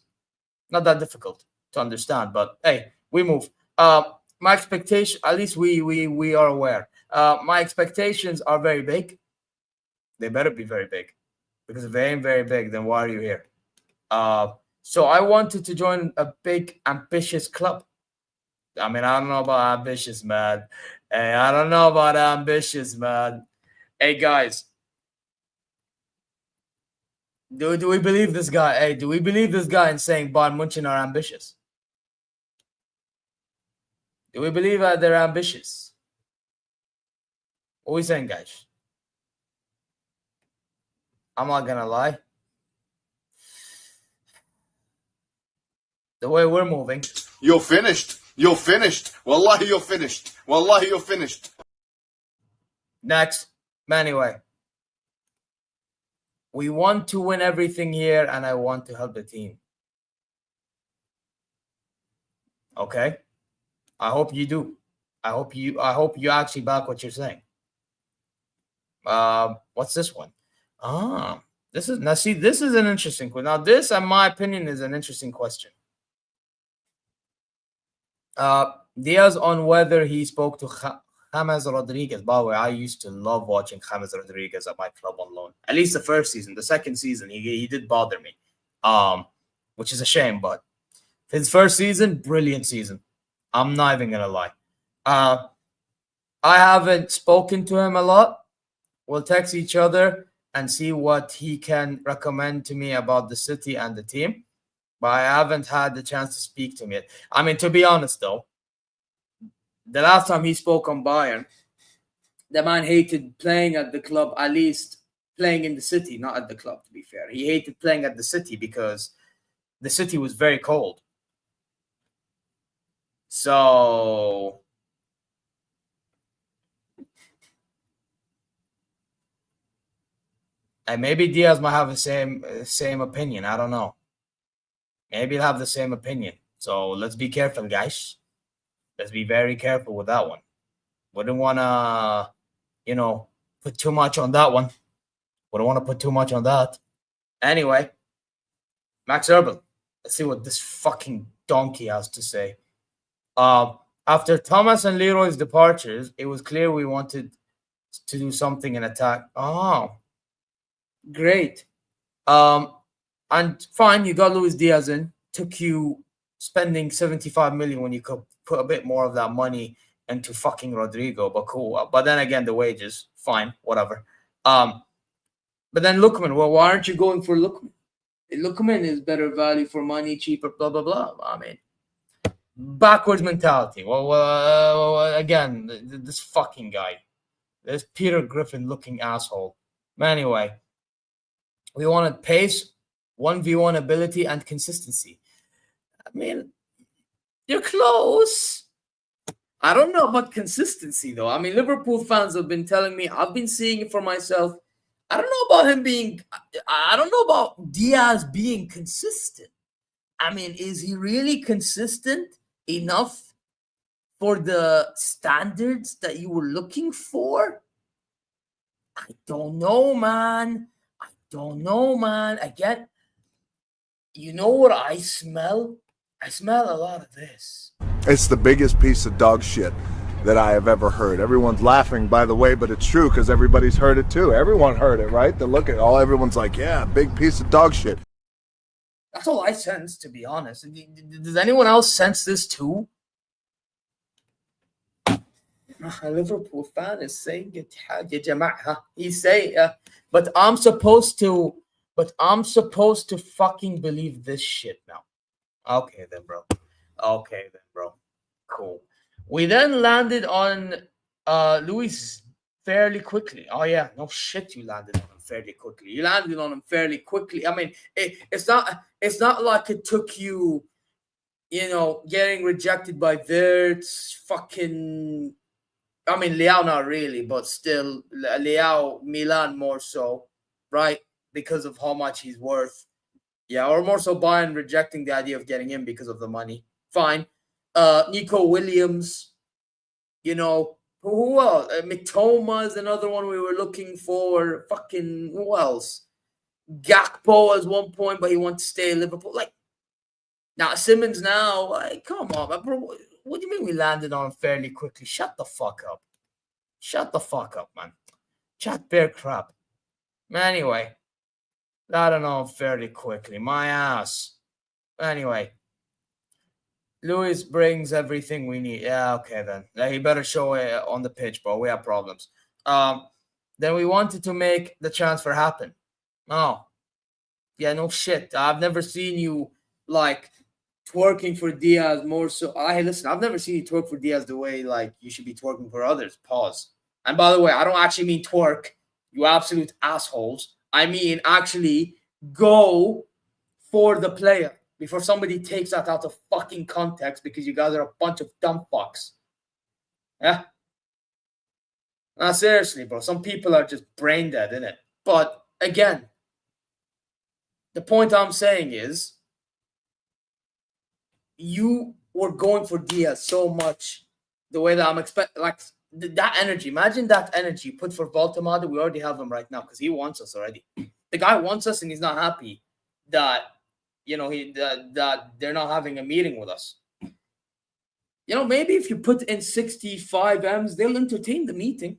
Not that difficult to understand, but hey, we move. My expectation, at least we are aware. My expectations are very big. They better be very big, because if they ain't very big, then why are you here? So I wanted to join a big, ambitious club. I mean, I don't know about ambitious, man. Hey, I don't know about ambitious, man. Hey, guys. Do we believe this guy? Hey, do we believe this guy in saying Bayern München are ambitious? Do we believe that they're ambitious? What are we saying, guys? I'm not going to lie. The way we're moving. You're finished. You're finished. Wallahi, you're finished. Wallahi, you're finished. Next. Anyway. We want to win everything here, and I want to help the team. Okay? I hope you do. I hope you actually back what you're saying. What's this one? This is an interesting question. Now, this, in my opinion, is an interesting question. Diaz on whether he spoke to James Rodriguez. By the way, I used to love watching James Rodriguez at my club on loan. At least the first season. The second season, he did bother me, which is a shame. But his first season, brilliant season. I'm not even going to lie. I haven't spoken to him a lot. We'll text each other. and see what he can recommend to me about the city and the team. But I haven't had the chance to speak to him yet. I mean, to be honest, though, the last time he spoke on Bayern, the man hated playing at the club, at least playing in the city, not at the club, to be fair. He hated playing at the city because the city was very cold. So and maybe Diaz might have the same opinion. I don't know. Maybe he'll have the same opinion. So let's be careful, guys. Let's be very careful with that one. Wouldn't want to, put too much on that one. Wouldn't want to put too much on that. Anyway, Max Erbel. Let's see what this fucking donkey has to say. After Thomas and Leroy's departures, it was clear we wanted to do something in attack. Oh, great. And fine, you got Luis Diaz in. Took you spending 75 million when you could put a bit more of that money into fucking Rodrigo, but cool. But then again, the wages, fine, whatever. But then Lookman, well, why aren't you going for Lookman? Lookman is better value for money, cheaper, blah, blah, blah. I mean, backwards mentality. Well, again, this fucking guy, this Peter Griffin looking asshole. But anyway, we wanted pace, 1v1 ability, and consistency. I mean, you're close. I don't know about consistency, though. I mean, Liverpool fans have been telling me, I've been seeing it for myself. I don't know about him being, I don't know about Diaz being consistent. I mean, is he really consistent enough for the standards that you were looking for? I don't know, man. Again, you know what I smell? I smell a lot of this. It's the biggest piece of dog shit that I have ever heard. Everyone's laughing, by the way, but it's true because everybody's heard it too. Everyone heard it, right? They look at everyone's like, yeah, big piece of dog shit. That's all I sense, to be honest. Does anyone else sense this too? A Liverpool fan is saying it. He's saying, but I'm supposed to fucking believe this shit now. Okay then, bro. Cool. We then landed on Luis fairly quickly. Oh yeah, no shit, you landed on him fairly quickly. I mean, it's not like it took you, getting rejected by Wirtz, fucking. I mean, Leao not really, but still, Leao, Milan more so, right? Because of how much he's worth. Yeah, or more so Bayern rejecting the idea of getting him because of the money. Fine. Nico Williams, who else? Mitoma is another one we were looking for. Fucking, who else? Gakpo at one point, but he wants to stay in Liverpool. Like, now Simmons now, like, come on, bro. What do you mean we landed on him fairly quickly? Shut the fuck up. Man. Chat bear crap. Anyway, landed on him fairly quickly. My ass. Anyway. Luis brings everything we need. Yeah, okay then. He better show it on the pitch, bro. We have problems. Then we wanted to make the transfer happen. Oh. Yeah, no shit. I've never seen you, like, twerking for Diaz more so. Listen, I've never seen you twerk for Diaz the way, like, you should be twerking for others. Pause. And by the way, I don't actually mean twerk, you absolute assholes. I mean actually go for the player. Before somebody takes that out of fucking context because you guys are a bunch of dumb fucks. Yeah? Now, seriously, bro. Some people are just brain dead, innit? But, again, the point I'm saying is you were going for Diaz so much the way that I'm expecting. Like, that energy. Imagine that energy put for Baltimore. We already have him right now because he wants us already. The guy wants us and he's not happy that that they're not having a meeting with us. Maybe if you put in 65 M's, they'll entertain the meeting.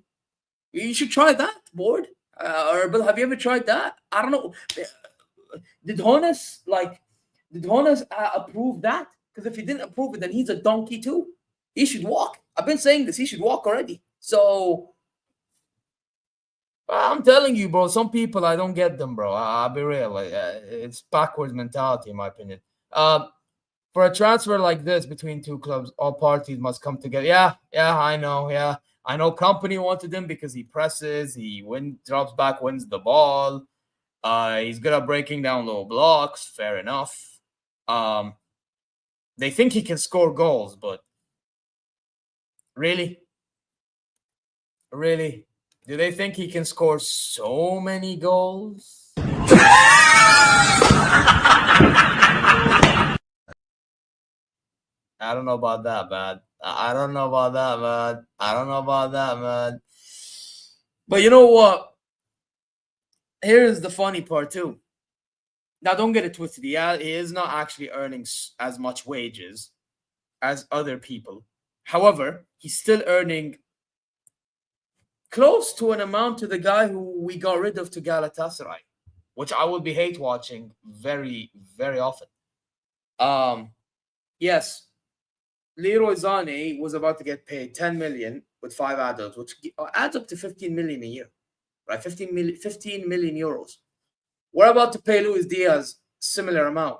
You should try that, board. But have you ever tried that? I don't know. Did Hones approve that? Because if he didn't approve it, then he's a donkey too. He should walk. I've been saying this. He should walk already. So, I'm telling you, bro. Some people I don't get them, bro. I'll be real. It's backwards mentality, in my opinion. For a transfer like this between two clubs, all parties must come together. Yeah, I know. Yeah, I know. Company wanted him because he presses, drops back, wins the ball. He's good at breaking down low blocks. Fair enough. They think he can score goals, but really, do they think he can score so many goals? I don't know about that, man. I don't know about that, man. But you know what? Here's the funny part, too. Now, don't get it twisted. He is not actually earning as much wages as other people. However, he's still earning close to an amount to the guy who we got rid of to Galatasaray, which I will be hate watching very, very often. Yes, Leroy Sané was about to get paid 10 million with 5 add-ons, which adds up to 15 million a year, right? 15 million euros. We're about to pay Luis Diaz similar amount.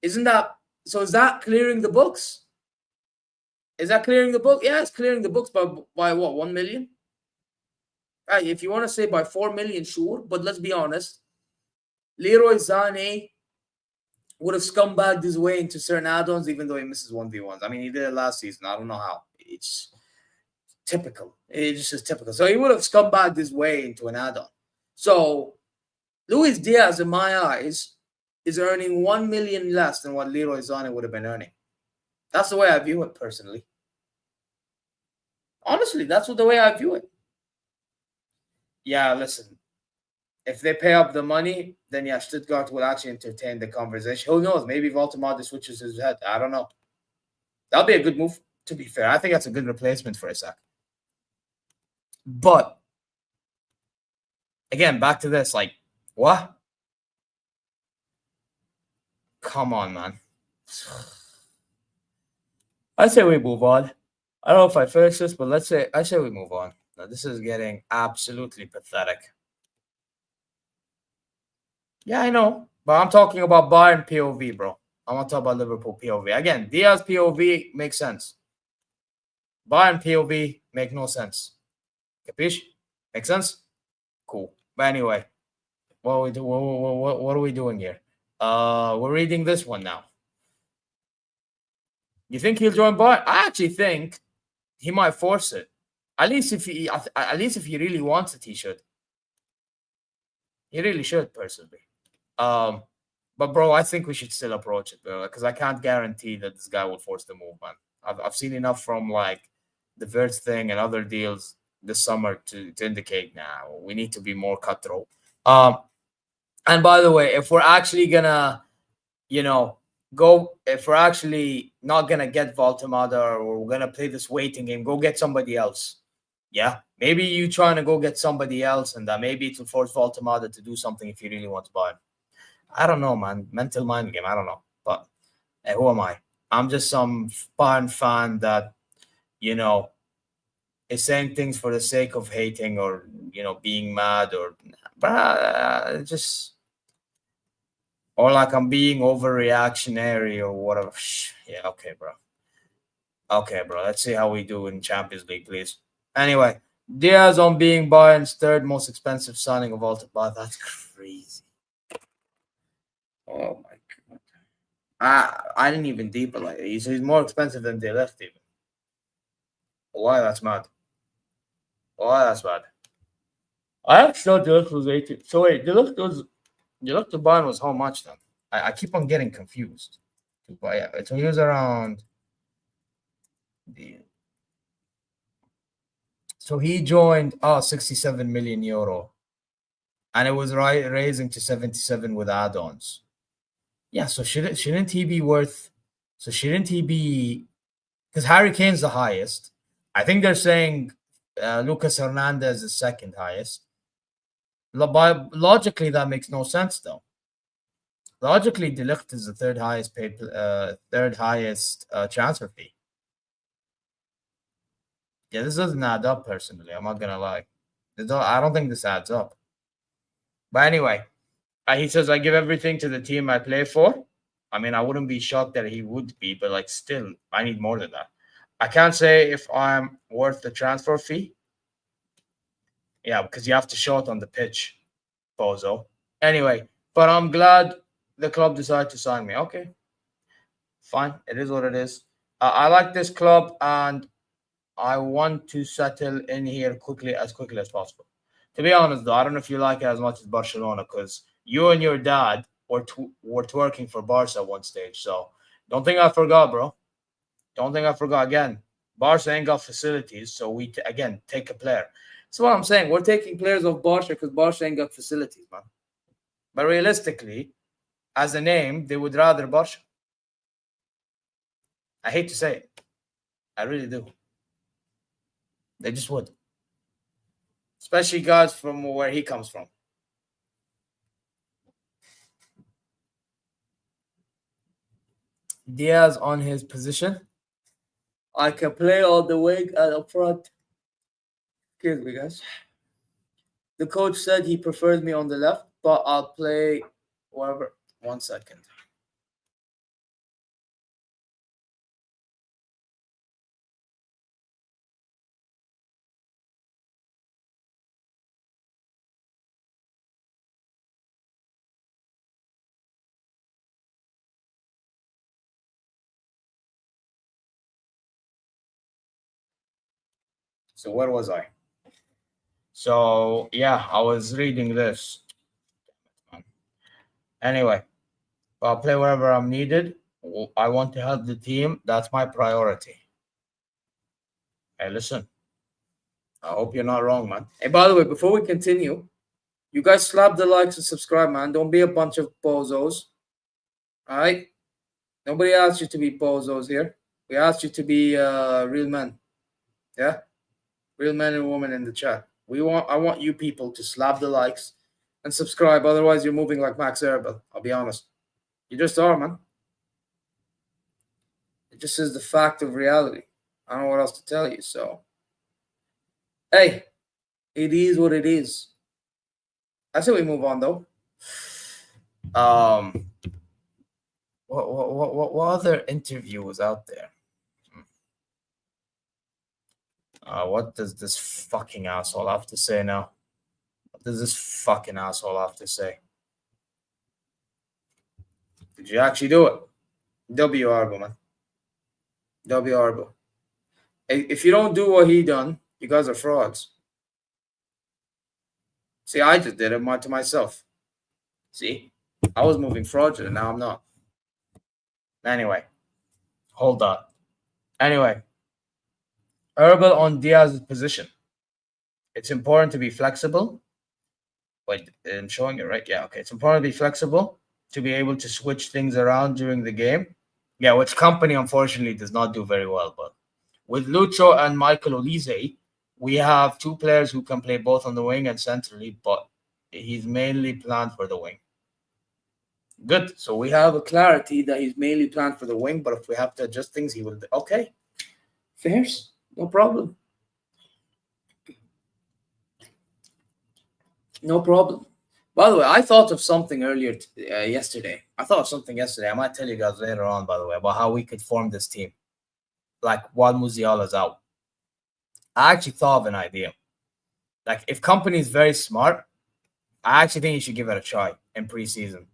Isn't that so? Is that clearing the books? Is that clearing the book? Yeah, it's clearing the books by what, 1 million? Right, if you want to say by 4 million, sure. But let's be honest. Leroy Sané would have scumbagged his way into certain add-ons, even though he misses 1v1s. I mean, he did it last season. I don't know how. It's typical. It's just typical. So he would have scumbagged his way into an add-on. So Luis Diaz, in my eyes, is earning 1 million less than what Leroy Sané would have been earning. That's the way I view it, personally. Honestly, that's the way I view it. Yeah, listen. If they pay up the money, then yeah, Stuttgart will actually entertain the conversation. Who knows? Maybe Voltemade switches his head. I don't know. That'll be a good move, to be fair. I think that's a good replacement for Isak. But, again, back to this. Like, what? Come on, man. I say we move on. I don't know if I finish this, but I say we move on. Now, this is getting absolutely pathetic. Yeah, I know. But I'm talking about Bayern POV, bro. I want to talk about Liverpool POV. Again, Diaz POV makes sense. Bayern POV make no sense. Capiche? Make sense? Cool. But anyway, what are we doing here? We're reading this one now. You think he'll join Bayern? I actually think he might force it. At least if he really wants it, he should. He really should, personally. But bro, I think we should still approach it, bro, because I can't guarantee that this guy will force the move, man. I've seen enough from like the Verts thing and other deals this summer to indicate now we need to be more cutthroat. And by the way, if we're actually gonna, if we're actually not gonna get Voltemade or we're gonna play this waiting game, go get somebody else. Yeah, maybe you trying to go get somebody else, and maybe it will force Voltemade to do something if you really want to buy him. I don't know, man. Mental mind game. I don't know. But hey, who am I? I'm just some Bayern fan that, is saying things for the sake of hating or, being mad or or like I'm being overreactionary or whatever. Yeah, okay, bro. Okay, bro. Let's see how we do in Champions League, please. Anyway, Diaz on being Bayern's third most expensive signing of all time. That's crazy. Oh my god! I didn't even deep it like he's more expensive than De Ligt even. Why that's mad? Why that's bad? I actually thought De Ligt was 18. So wait, De Ligt to Bayern was how much then? I keep on getting confused. But yeah, so he was around. So he joined 67 million euro, and it was raising to 77 with add-ons. Yeah, so shouldn't he be worth? So shouldn't he be? Because Harry Kane's the highest. I think they're saying Lucas Hernandez is second highest. Logically, that makes no sense though. Logically, De Ligt is the third highest transfer fee. Yeah, this doesn't add up personally. I'm not gonna lie. I don't think this adds up. But anyway, he says, I give everything to the team I play for. I mean, I wouldn't be shocked that he would be, but like still, I need more than that. I can't say if I'm worth the transfer fee. Yeah, because you have to show it on the pitch, bozo. Anyway, but I'm glad the club decided to sign me. Okay, fine. It is what it is. I like this club, and I want to settle in here quickly as possible. To be honest, though, I don't know if you like it as much as Barcelona, because you and your dad were twerking for Barca at one stage. So don't think I forgot, bro. Don't think I forgot. Again, Barca ain't got facilities, so we, again, take a player. That's what I'm saying. We're taking players off Barca because Barca ain't got facilities, man. But realistically, as a name, they would rather Barca. I hate to say it. I really do. They just would. Especially guys from where he comes from. Diaz on his position. I can play all the way up front. Excuse me, guys. The coach said he prefers me on the left, but I'll play wherever. 1 second. So where was I? So yeah, I was reading this. Anyway, I'll play wherever I'm needed. I want to help the team. That's my priority. Hey, listen. I hope you're not wrong, man. Hey, by the way, before we continue, you guys slap the likes and subscribe, man. Don't be a bunch of bozos. All right? Nobody asked you to be bozos here. We asked you to be real men. Yeah? Real men and women in the chat. I want you people to slap the likes and subscribe. Otherwise, you're moving like Max Erebel. I'll be honest. You just are, man. It just is the fact of reality. I don't know what else to tell you. So, hey, it is what it is. I say we move on, though. What other interview was out there? What does this fucking asshole have to say now? What does this fucking asshole have to say? Did you actually do it? W Arbo, man. W Arbo. If you don't do what he done, you guys are frauds. See, I just did it to myself. See? I was moving fraudulent, now I'm not. Anyway. Hold on. Anyway. Herbal on Diaz's position. It's important to be flexible. Wait, I'm showing it, right? Yeah, okay. It's important to be flexible, to be able to switch things around during the game. Yeah, which company, unfortunately, does not do very well. But with Lucho and Michael Olise, we have two players who can play both on the wing and centrally, but he's mainly planned for the wing. Good. So we have a clarity that he's mainly planned for the wing, but if we have to adjust things, he will. Okay. Fairs. No problem. No problem. By the way, I thought of something earlier yesterday. I might tell you guys later on, by the way, about how we could form this team. Like while Musiala's out. I actually thought of an idea. Like if company is very smart, I actually think you should give it a try in preseason.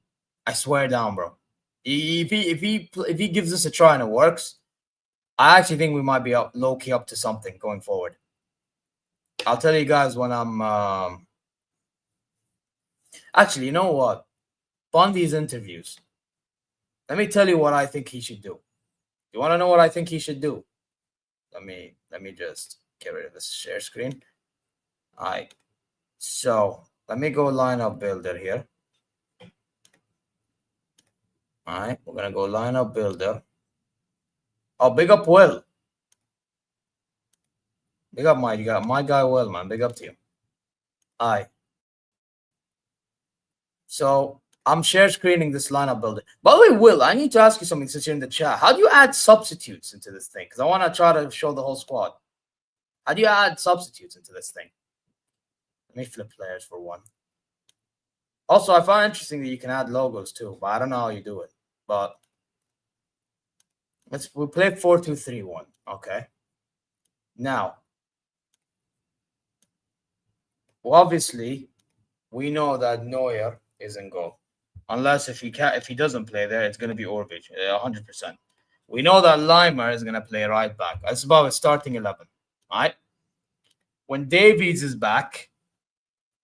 I swear down, bro. If he gives us a try and it works, I actually think we might be low-key up to something going forward. I'll tell you guys when I'm... Actually, you know what? On these interviews, let me tell you what I think he should do. You want to know what I think he should do? Let me just get rid of this share screen. All right. So, let me go lineup builder here. All right. We're going to go lineup builder. Oh, big up Will. Big up my guy Will, man. Big up to you. All right. So I'm share screening this lineup builder. By the way, Will, I need to ask you something since you're in the chat. How do you add substitutes into this thing? Because I want to try to show the whole squad. How do you add substitutes into this thing? Let me flip players for one. Also, I find interesting that you can add logos too, but I don't know how you do it. But we'll play 4-2-3-1. Okay. Now, well, obviously, we know that Neuer is in goal. Unless if he doesn't play there, it's going to be Orbic, 100%. We know that Leimer is going to play right back. That's about a starting 11. All right. When Davies is back,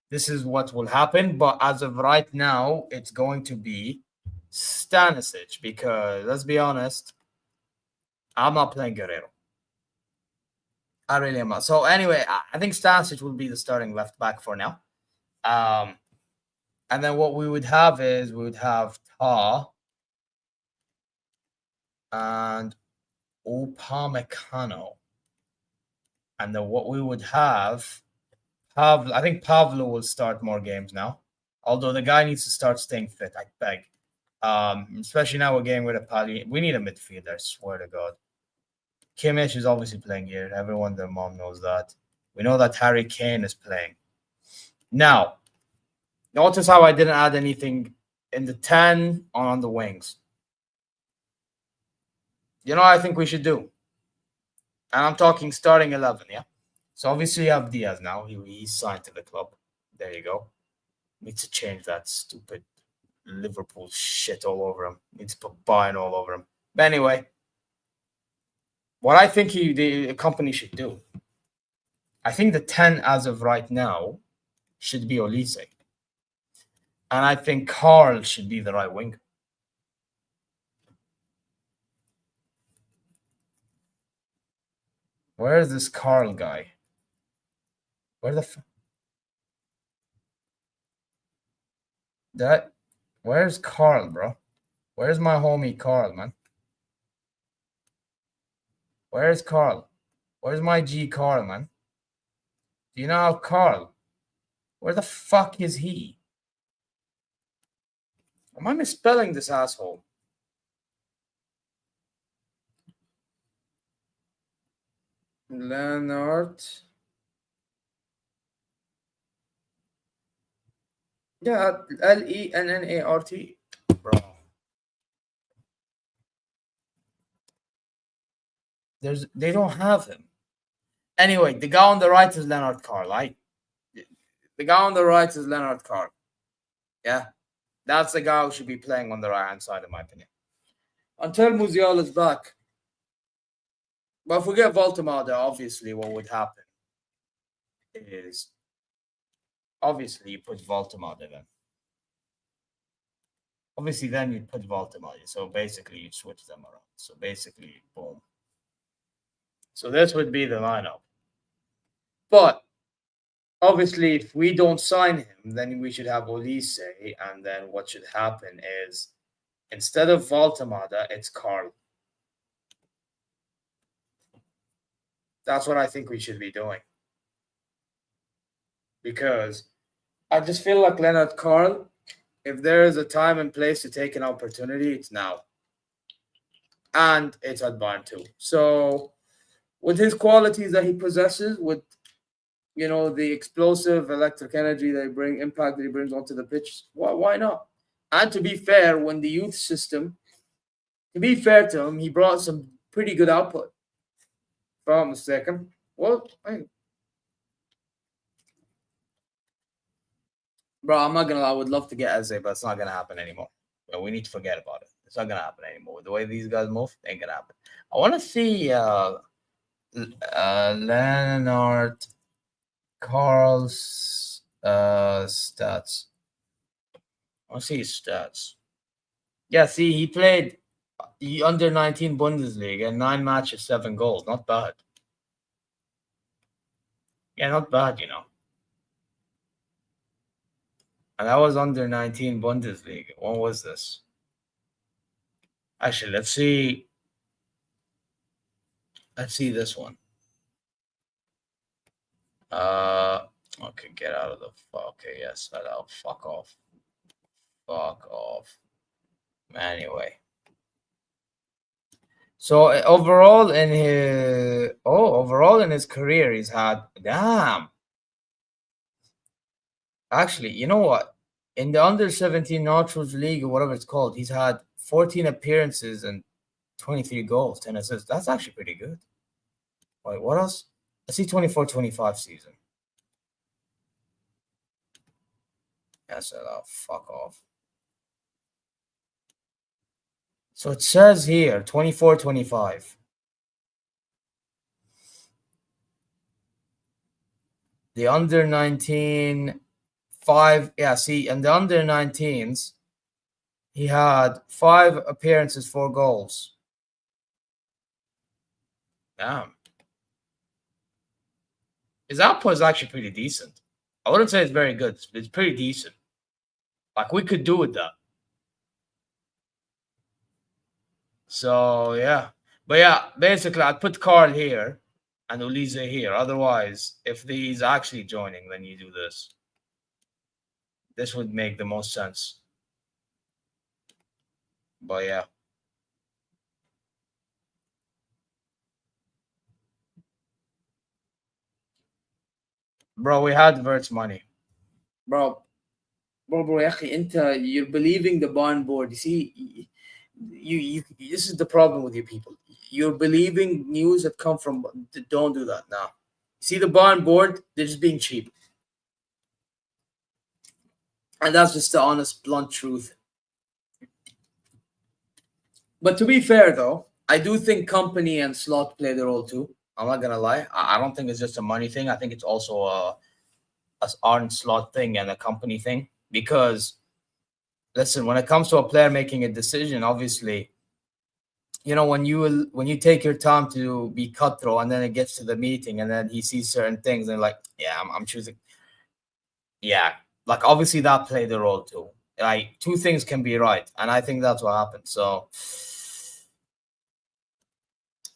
this is what will happen. But as of right now, it's going to be Stanisic because, let's be honest, I'm not playing Guerrero. I really am not. So anyway, I think Stanisic will be the starting left back for now. And then what we would have is we would have Ta and Upamecano. And then what we would have, Pavlo, I think Pavlo will start more games now. Although the guy needs to start staying fit, I beg. Especially now we're getting rid of Palhinha. We need a midfielder, I swear to God. Kimmich is obviously playing here. Everyone, their mom knows that. We know that Harry Kane is playing. Now, notice how I didn't add anything in the 10 on the wings. You know what I think we should do? And I'm talking starting 11, yeah? So obviously you have Diaz now. He's signed to the club. There you go. Needs to change that stupid Liverpool shit all over him. Needs to put Bayern all over him. But anyway, what I think the company should do, I think the 10 as of right now should be Olise. And I think Carl should be the right wing. Where is this Carl guy? Where the where's Carl, bro? Where's my homie Carl, man? Where's Carl? Where's my G Carl, man? Do you know how Carl? Where the fuck is he? Am I misspelling this asshole? Leonard. Yeah, Lennart. Bro. They don't have him. Anyway, the guy on the right is Leonard Carl. The guy on the right is Leonard Carl. Yeah. That's the guy who should be playing on the right-hand side, in my opinion. Until Musiala is back. But if we get Voltemade, obviously what would happen is, obviously you put Voltemade in. Obviously then you put Voltemade. So basically you switch them around. So basically, boom. So this would be the lineup. But obviously, if we don't sign him, then we should have Olise. And then what should happen is, instead of Voltemade, it's Carl. That's what I think we should be doing. Because I just feel like Leonard Carl, if there is a time and place to take an opportunity, it's now. And it's at Bayern too. So with his qualities that he possesses, with the explosive electric energy that he brings, impact that he brings onto the pitch, why not? And to be fair, when the youth system, to be fair to him, he brought some pretty good output. If I'm not mistaken. Well, bro, I'm not gonna lie, I would love to get Eze, but it's not gonna happen anymore. Well, we need to forget about it. It's not gonna happen anymore. With the way these guys move, it ain't gonna happen. I want to see Leonard Carl's stats. I want to see his stats. Yeah, see, he played under 19 Bundesliga, 9 matches, 7 goals. Not bad. Yeah, not bad, And that was under 19 Bundesliga. When was this? Actually, let's see. Let's see this one. Okay, get out of the okay, yes, hello. Fuck off. Fuck off. Anyway. So overall in his career, he's had Actually, you know what? In the under 17 Naturals League or whatever it's called, he's had 14 appearances and 23 goals, 10 assists. That's actually pretty good. Wait, what else? Let's see 24-25 season. That's fuck off. So it says here 24-25. The under 19 5, yeah, see, and the under 19s, he had 5 appearances, 4 goals. Damn. His output is actually pretty decent. I wouldn't say it's very good. It's pretty decent. Like, we could do with that. So, yeah. But, yeah, basically, I'd put Carl here and Ulize here. Otherwise, if he's actually joining, then you do this. This would make the most sense. But, yeah. Bro, we had Vert's money. Bro, يا أخي, you're believing the bond board. You see, you this is the problem with you people. You're believing news that come from. Don't do that now. See the bond board? They're just being cheap, and that's just the honest, blunt truth. But to be fair, though, I do think company and slot play the role too. I'm not gonna lie. I don't think it's just a money thing. I think it's also a on slot thing and a company thing. Because, listen, when it comes to a player making a decision, obviously, you know, when you take your time to be cutthroat, and then it gets to the meeting, and then he sees certain things, and like, yeah, I'm choosing. Yeah, like obviously that played the role too. Like 2 things can be right, and I think that's what happened. So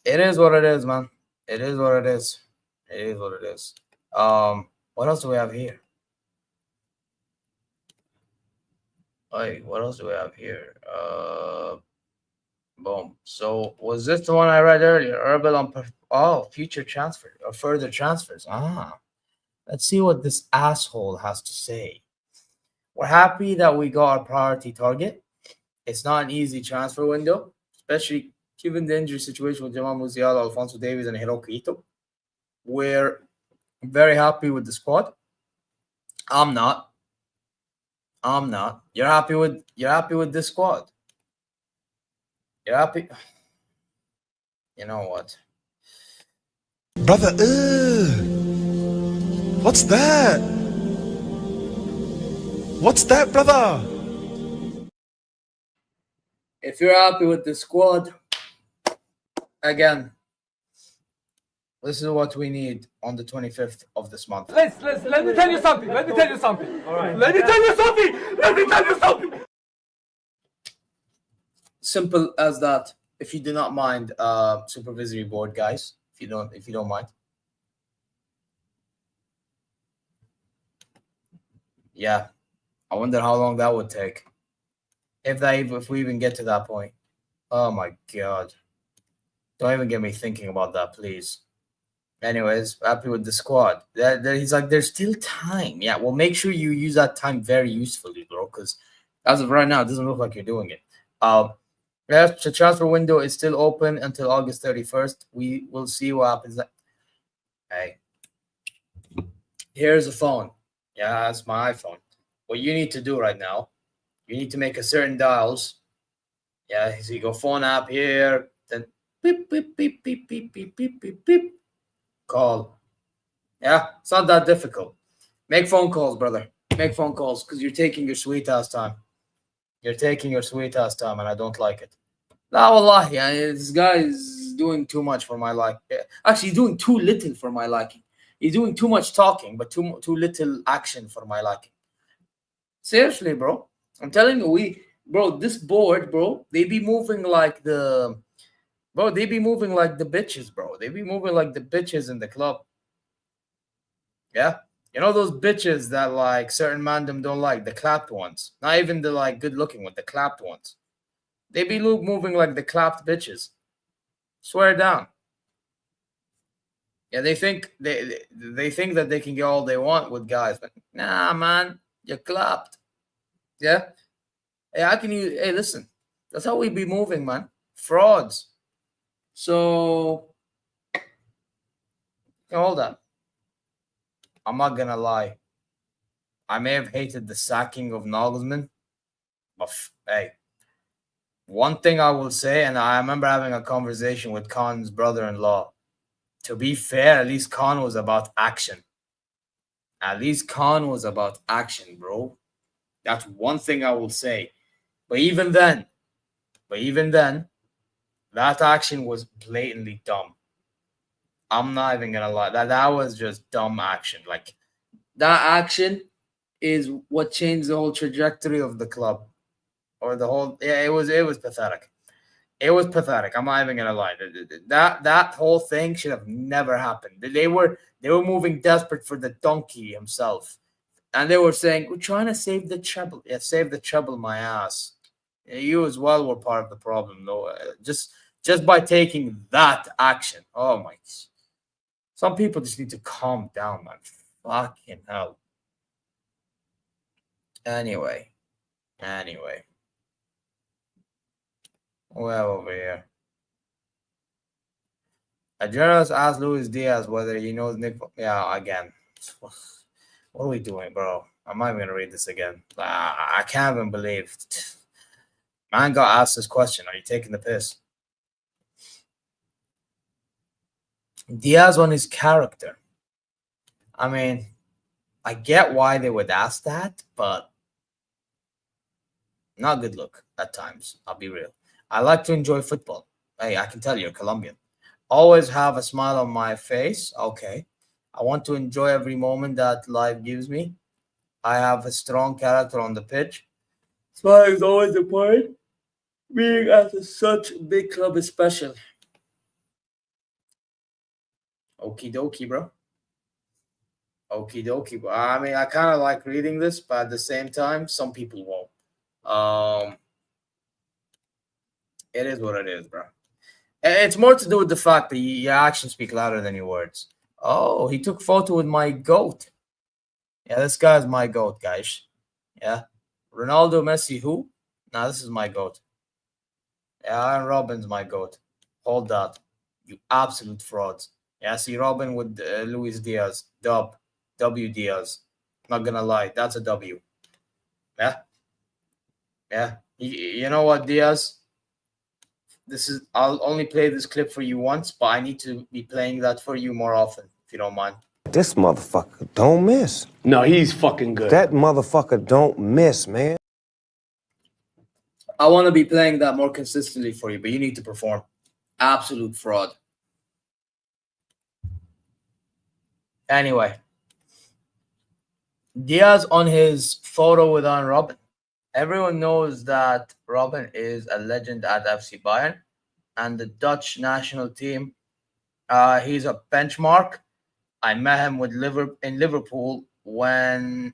it is what it is, man. It is what it is. It is what it is. What else do we have here? Wait, what else do we have here? Boom. So was this the one I read earlier? Herbal on future transfer or further transfers. Let's see what this asshole has to say. We're happy that we got our priority target. It's not an easy transfer window, especially given the injury situation with Jamal Musiala, Alfonso Davies, and Hiroki Ito. We're very happy with the squad. I'm not. You're happy with this squad. You're happy. You know what? Brother, what's that? What's that, brother? If you're happy with the squad, again, this is what we need on the 25th of this month. Let me tell you something. Let me tell you something. All right. Let me tell you something. Simple as that. If you do not mind, supervisory board guys, if you don't mind. Yeah, I wonder how long that would take. If we even get to that point. Oh my god. Don't even get me thinking about that, please. Anyways, happy with the squad. He's like, there's still time. Yeah, well, make sure you use that time very usefully, bro, because as of right now, it doesn't look like you're doing it. The transfer window is still open until August 31st. We will see what happens. Hey, here's a phone. Yeah, that's my iPhone. What you need to do right now, you need to make a certain dials. Yeah, so you go phone app here, then beep, beep, beep, beep, beep, beep, beep, beep, beep. Call. Yeah, it's not that difficult. Make phone calls, brother. Make phone calls because you're taking your sweet ass time. You're taking your sweet ass time, and I don't like it. La wallahi, this guy is doing too much for my liking. Actually, he's doing too little for my liking. He's doing too much talking, but too little action for my liking. Seriously, bro. I'm telling you, this board, bro, they be moving like the bitches, bro. They be moving like the bitches in the club. Yeah. You know those bitches that like certain mandem don't like, the clapped ones. Not even the like good looking ones, the clapped ones. They be moving like the clapped bitches. Swear down. Yeah, they think that they can get all they want with guys, but nah, man. You clapped. Yeah? Hey, how can you... Hey, listen. That's how we be moving, man. Frauds. So... Hold on. I'm not going to lie. I may have hated the sacking of Nagelsmann. But, hey... One thing I will say, and I remember having a conversation with Khan's brother-in-law. To be fair, at least Khan was about action. At least Khan was about action, bro. That's one thing I will say. But even then, that action was blatantly dumb. I'm not even gonna lie. That was just dumb action. Like, that action is what changed the whole trajectory of the club. Or the whole... Yeah, it was pathetic. It was pathetic. I'm not even gonna lie. That whole thing should have never happened. They were moving desperate for the donkey himself, and they were saying, "We're trying to save the treble." Yeah, save the treble, my ass. Yeah, you as well were part of the problem, though. Just by taking that action. Oh my! Some people just need to calm down, man. Fucking hell. Anyway. Well, over here. A journalist asked Luis Diaz whether he knows Nick. Yeah, again. What are we doing, bro? I'm not even going to read this again. I can't even believe. Man got asked this question. Are you taking the piss? Diaz on his character. I mean, I get why they would ask that, but not a good look at times. I'll be real. I like to enjoy football. Hey, I can tell you're Colombian. Always have a smile on my face. Okay. I want to enjoy every moment that life gives me. I have a strong character on the pitch. Smile is always important. Being at such a big club is special. Okie dokie, bro. Okie dokie, bro. I mean, I kind of like reading this, but at the same time, some people won't. It is what it is, bro. It's more to do with the fact that your actions speak louder than your words. Oh, he took photo with my goat. Yeah, this guy's my goat, guys. Yeah. Ronaldo, Messi, who? Nah, this is my goat. Yeah, Aaron Robin's my goat. Hold that. You absolute frauds. Yeah, see Robin with Luis Diaz. W Diaz. Not gonna lie, that's a W. Yeah. Yeah. You know what, Diaz? I'll only play this clip for you once, but I need to be playing that for you more often, if you don't mind. This motherfucker don't miss. No, he's fucking good. That motherfucker don't miss, man. I want to be playing that more consistently for you, but you need to perform. Absolute fraud. Anyway. Diaz on his photo with Aaron Robin. Everyone knows that Robin is a legend at FC Bayern and the Dutch national team. He's a benchmark. I met him in Liverpool when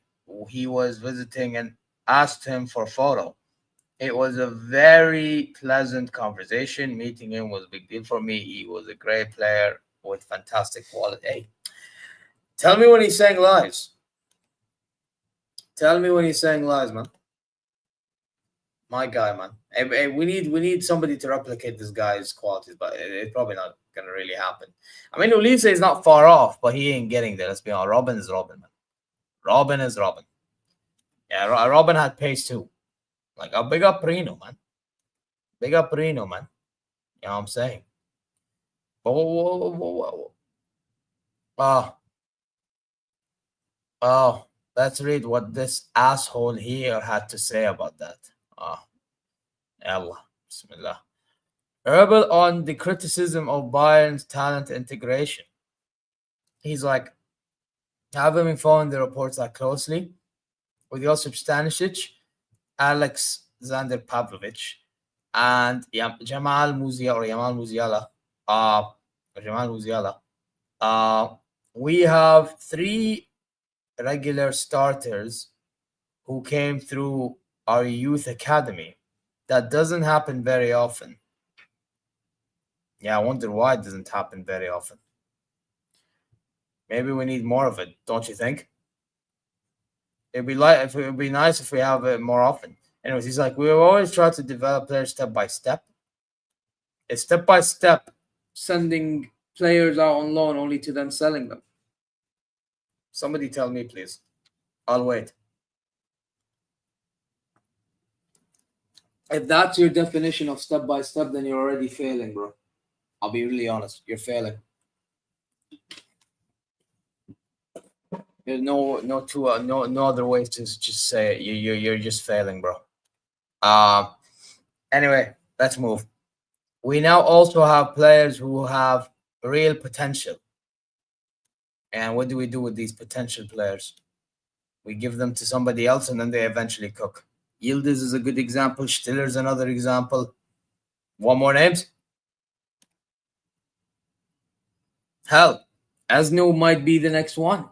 he was visiting and asked him for a photo. It was a very pleasant conversation. Meeting him was a big deal for me. He was a great player with fantastic quality. Hey, tell me when he's saying lies. Tell me when he's saying lies, man. My guy, man. Hey, we need somebody to replicate this guy's qualities, but it's probably not gonna really happen. I mean, Ulisse is not far off, but he ain't getting there. Let's be honest. Robin is Robin, man. Robin is Robin. Yeah, Robin had pace too. Like, a big up Reno, man. Big up Reno, man. You know what I'm saying? Oh, let's read what this asshole here had to say about that. Allah, Bismillah. Herbal on the criticism of Bayern's talent integration. He's like, haven't been following the reports that closely with Josip Stanisic, Alexander Pavlovic, and Jamal Musiala. We have 3 regular starters who came through our youth academy. That doesn't happen very often. Yeah, I wonder why it doesn't happen very often. Maybe we need more of it, don't you think? It would be nice if we have it more often. Anyways, he's like, we always try to develop players step by step. It's step by step, sending players out on loan only to then selling them. Somebody tell me, please. I'll wait. If that's your definition of step by step, then you're already failing, bro. I'll be really honest. You're failing. There's no other way to just say it. You're just failing, bro. Anyway, let's move. We now also have players who have real potential. And what do we do with these potential players? We give them to somebody else and then they eventually cook. Yildiz is a good example. Stiller's another example. One more names? Hell, Asno might be the next one.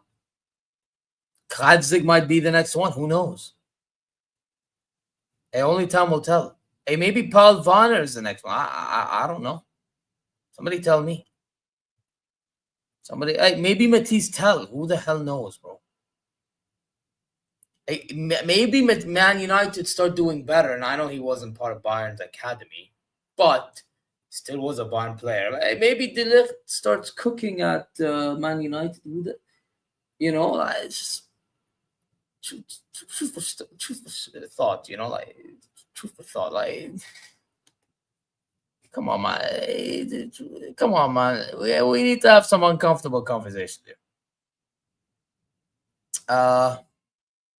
Kradzig might be the next one. Who knows? Hey, only time will tell. Hey, maybe Paul Vanner is the next one. I don't know. Somebody tell me. Somebody. Hey, maybe Matisse Tell. Who the hell knows, bro? Hey, maybe Man United start doing better. And I know he wasn't part of Bayern's academy, but still was a Bayern player. Hey, maybe De Ligt starts cooking at Man United. You know, it's just truthful thought. You know, like truthful thought. Like, come on, man. Come on, man. We need to have some uncomfortable conversation here.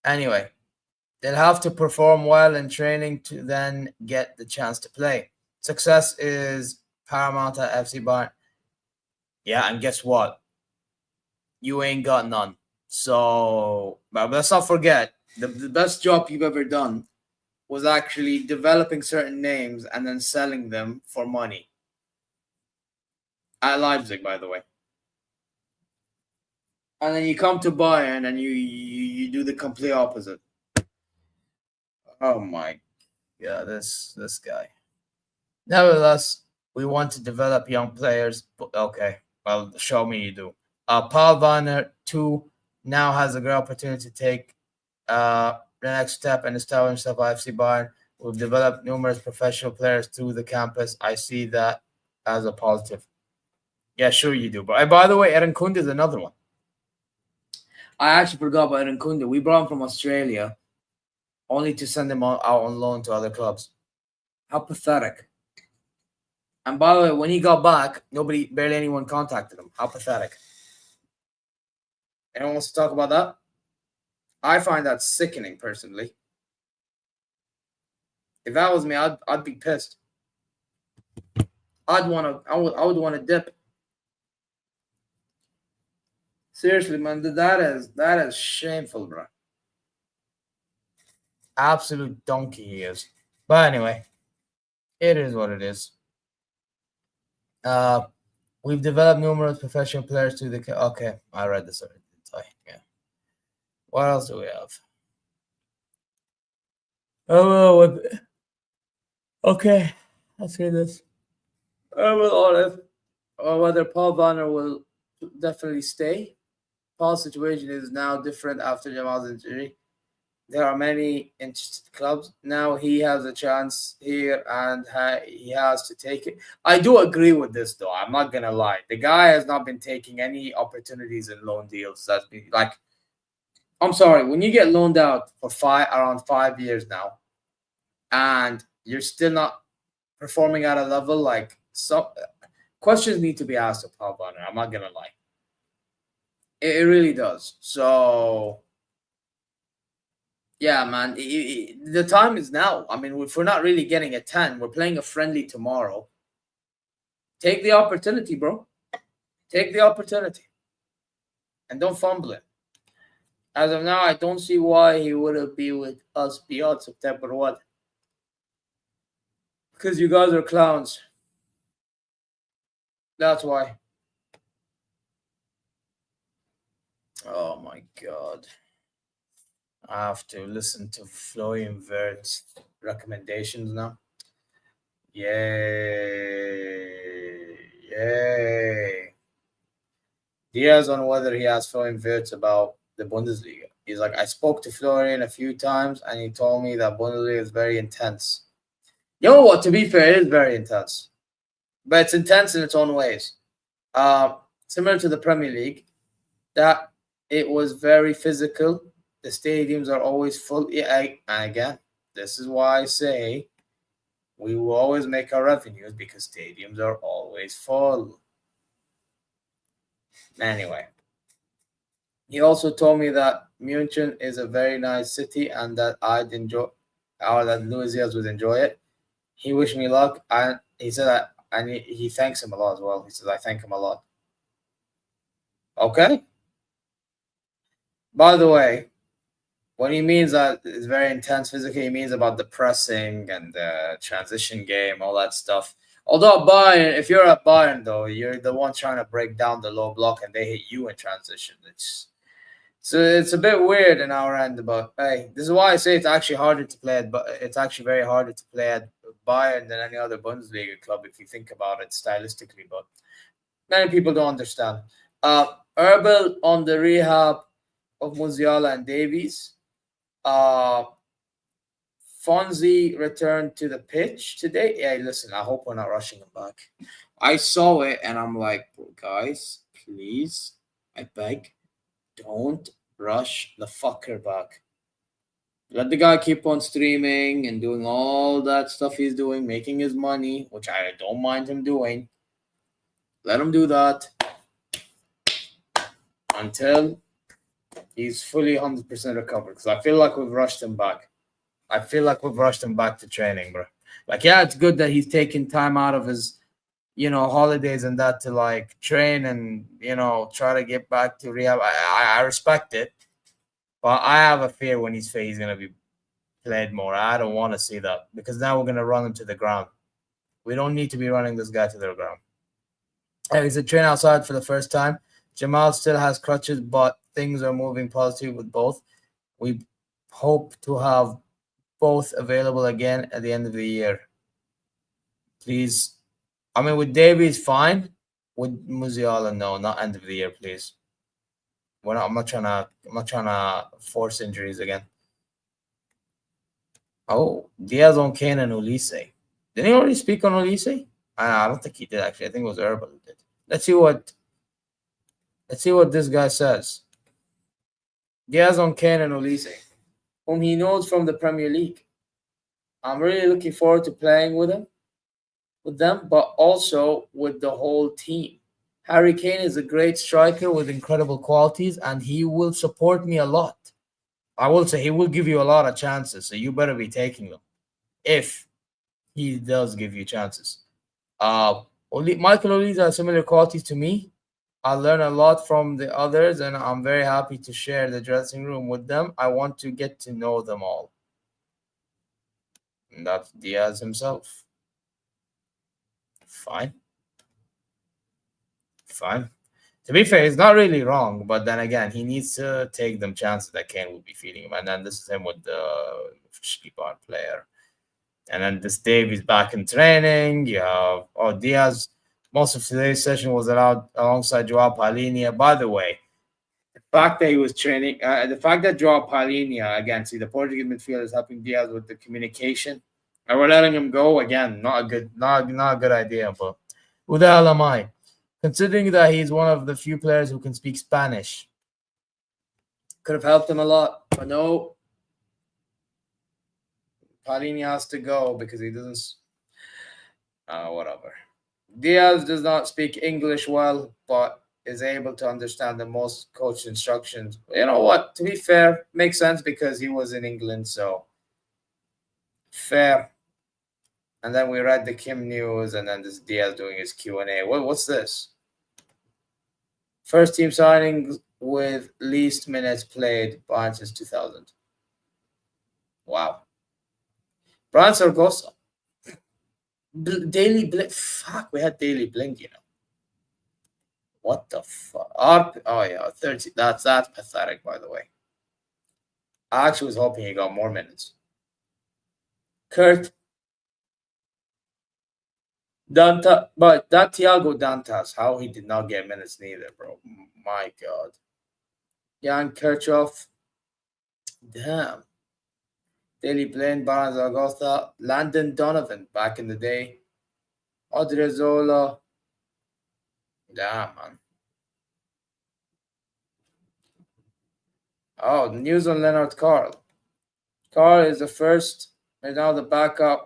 Anyway, they'll have to perform well in training to then get the chance to play. Success is paramount at FC Bayern. Yeah, and guess what? You ain't got none. So, but let's not forget, the best job you've ever done was actually developing certain names and then selling them for money. At Leipzig, by the way. And then you come to Bayern and you do the complete opposite. Oh my God, this guy. Nevertheless, we want to develop young players. Okay, well, show me you do. Paul Vanner, too, now has a great opportunity to take the next step and establish himself at FC Bayern. We've developed numerous professional players through the campus. I see that as a positive. Yeah, sure you do. But by the way, Eren Kunde is another one. I actually forgot about Eren Kunde. We brought him from Australia only to send him out on loan to other clubs. How pathetic. And by the way, when he got back, barely anyone contacted him. How pathetic. Anyone wants to talk about that? I find that sickening, personally. If that was me, I'd be pissed. I would want to dip. Seriously, man, that is shameful, bro. Absolute donkey he is. But anyway, it is what it is. We've developed numerous professional players to the. Okay, I read this already. Yeah. What else do we have? Oh, okay. Let's hear this. Whether Paul Vanner will definitely stay. Paul's situation is now different after Jamal's injury. There are many interested clubs. Now he has a chance here and he has to take it. I do agree with this, though. I'm not going to lie. The guy has not been taking any opportunities in loan deals. That's been like, I'm sorry, when you get loaned out for around 5 years now and you're still not performing at a level, like, some questions need to be asked of Paul Vanner. I'm not going to lie. It really does. So, yeah, man, the time is now. I mean, if we're not really getting a 10, we're playing a friendly tomorrow. Take the opportunity, bro. Take the opportunity. And don't fumble it. As of now, I don't see why he wouldn't be with us beyond September 1. Because you guys are clowns. That's why. Oh, my God. I have to listen to Florian Wirtz's recommendations now. Yay. Diaz on whether he asked Florian Wirtz about the Bundesliga. He's like, I spoke to Florian a few times, and he told me that Bundesliga is very intense. You know what? To be fair, it is very intense, but it's intense in its own ways. Similar to the Premier League, that it was very physical. The stadiums are always full. Yeah, and again, this is why I say we will always make our revenues because stadiums are always full. Anyway, he also told me that München is a very nice city and that I'd enjoy, or that Luis Diaz would enjoy it. He wished me luck, and he said that, and he thanks him a lot as well. He says, I thank him a lot. Okay. By the way, when he means that it's very intense physically, he means about the pressing and the transition game, all that stuff. Although Bayern, if you're at Bayern, though, you're the one trying to break down the low block and they hit you in transition. It's a bit weird in our end, but hey, this is why I say it's actually harder to play at, but it's actually very harder to play at Bayern than any other Bundesliga club if you think about it stylistically. But many people don't understand. Herbal on the rehab of Musiala and Davies. Fonzie returned to the pitch today. Yeah, listen, I hope we're not rushing him back. I saw it and I'm like, guys, please, I beg, don't rush the fucker back. Let the guy keep on streaming and doing all that stuff he's doing, making his money, which I don't mind him doing. Let him do that until he's fully 100% recovered. Because I feel like we've rushed him back. To training, bro. Like, yeah, it's good that he's taking time out of his, holidays and that to like train and, try to get back to rehab. I respect it. But I have a fear when he's going to be played more. I don't want to see that because now we're going to run him to the ground. We don't need to be running this guy to the ground. He's a train outside for the first time. Jamal still has crutches, but things are moving positive with both. We hope to have both available again at the end of the year. Please. I mean, with Davies, fine. With Musiala, no, not end of the year, please. I'm not trying to force injuries again. Oh, Diaz on Kane and Ulisse. Did he already speak on Ulisse? I don't think he did, actually. I think it was Herbal who did. Let's see what this guy says. Diaz on Kane and Ulisse, whom he knows from the Premier League. I'm really looking forward to playing with them, but also with the whole team. Harry Kane is a great striker with incredible qualities, and he will support me a lot. I will say he will give you a lot of chances, so you better be taking them if he does give you chances. Michael Olise has similar qualities to me. I learn a lot from the others, and I'm very happy to share the dressing room with them. I want to get to know them all. And that's Diaz himself. Fine. To be fair, he's not really wrong, but then again, he needs to take them chances that Kane will be feeding him. And then this is him with the Skibar player. And then this Davies back in training. You have Diaz. Most of today's session was allowed alongside João Palhinha. By the way, the fact that he was training, the fact that João Palhinha, again, see, the Portuguese midfielder is helping Diaz with the communication. And we're letting him go, again, not a good idea, but who the hell am I? Considering that he's one of the few players who can speak Spanish. Could have helped him a lot, but no. Palhinha has to go because he doesn't. Whatever. Diaz does not speak English well, but is able to understand the most coach instructions. You know what? To be fair, makes sense because he was in England, so fair. And then we read the Kim news, and then this Diaz doing his Q&A. What's this? First team signing with least minutes played Bayern since 2000. Wow. Brian Sargosa. Daily Blink. Fuck, we had Daily Blink, What the fuck? Oh, yeah, 30. That's pathetic, by the way. I actually was hoping he got more minutes. Kurt Danta, but that Thiago Dantas, how he did not get minutes neither, bro. My God. Jan Kirchhoff, Damn. Daily Blaine, Barnes Augusta, Landon Donovan back in the day. Odriozola. Damn, man. Oh, news on Leonard Carl. Carl is now the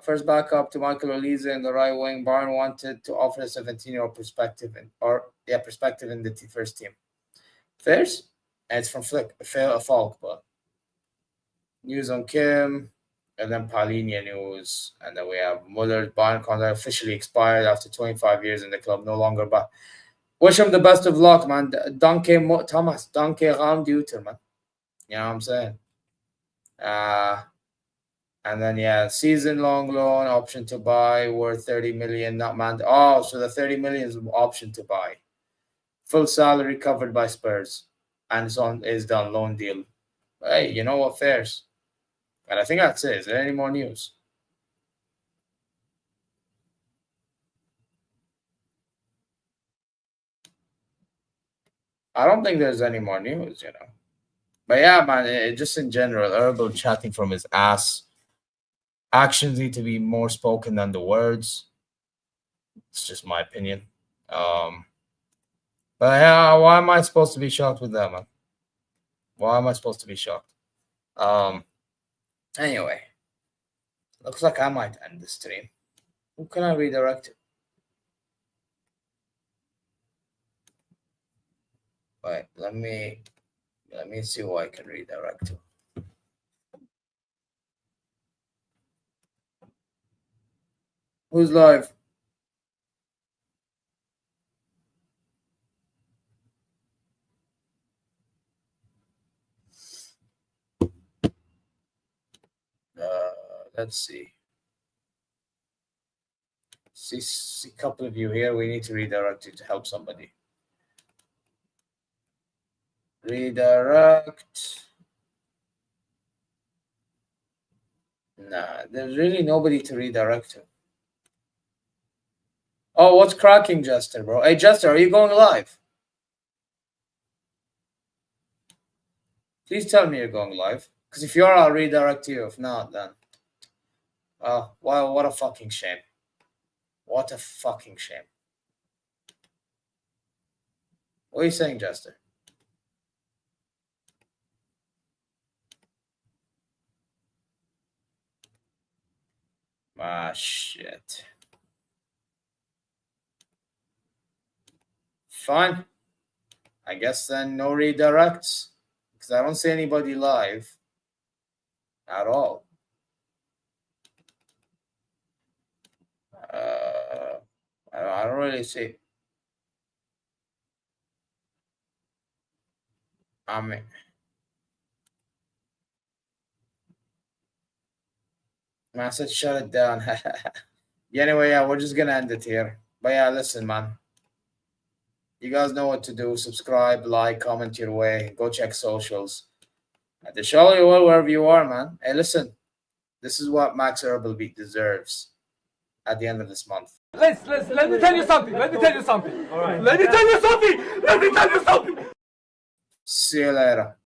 first backup to Michael Olise in the right wing. Bayern wanted to offer a 17-year-old perspective in the first team. Fairs? And it's from Falk, but news on Kim, and then Palhinha news, and then we have Muller's Bayern contract officially expired after 25 years in the club, no longer. But wish him the best of luck, man. Danke Thomas, danke Raumduter, man. You know what I'm saying? And then season-long loan, option to buy, worth 30 million, not man. Oh, so the 30 million is option to buy. Full salary covered by Spurs, and is done loan deal. Hey, you know what, fairs? And I think that's it. Is there any more news? I don't think there's any more news, you know. But yeah, man, just in general, Herbal chatting from his ass. Actions need to be more spoken than the words. It's just my opinion. But yeah, why am I supposed to be shocked with that, man? Why am I supposed to be shocked? Anyway, looks like I might end the stream. Who can I redirect to? Wait, let me see who I can redirect to. Who's live? Let's see. See a couple of you here. We need to redirect you to help somebody. Redirect. Nah, there's really nobody to redirect to. Oh, what's cracking, Jester, bro? Hey, Jester, are you going live? Please tell me you're going live. Because if you are, I'll redirect you. If not, then... Oh, wow, what a fucking shame. What a fucking shame. What are you saying, Jester? Ah, shit. Fine. I guess then no redirects. Because I don't see anybody live at all. I don't really see. I mean, man, I said shut it down. Anyway, yeah, we're just gonna end it here. But yeah, listen, man. You guys know what to do. Subscribe, like, comment your way. Go check socials. At the show you will wherever you are, man. Hey, listen. This is what Max Herbalbeat deserves at the end of this month. Let me tell you something. Let me tell you something. All right. Let me tell you something. Let me tell you something. See you later.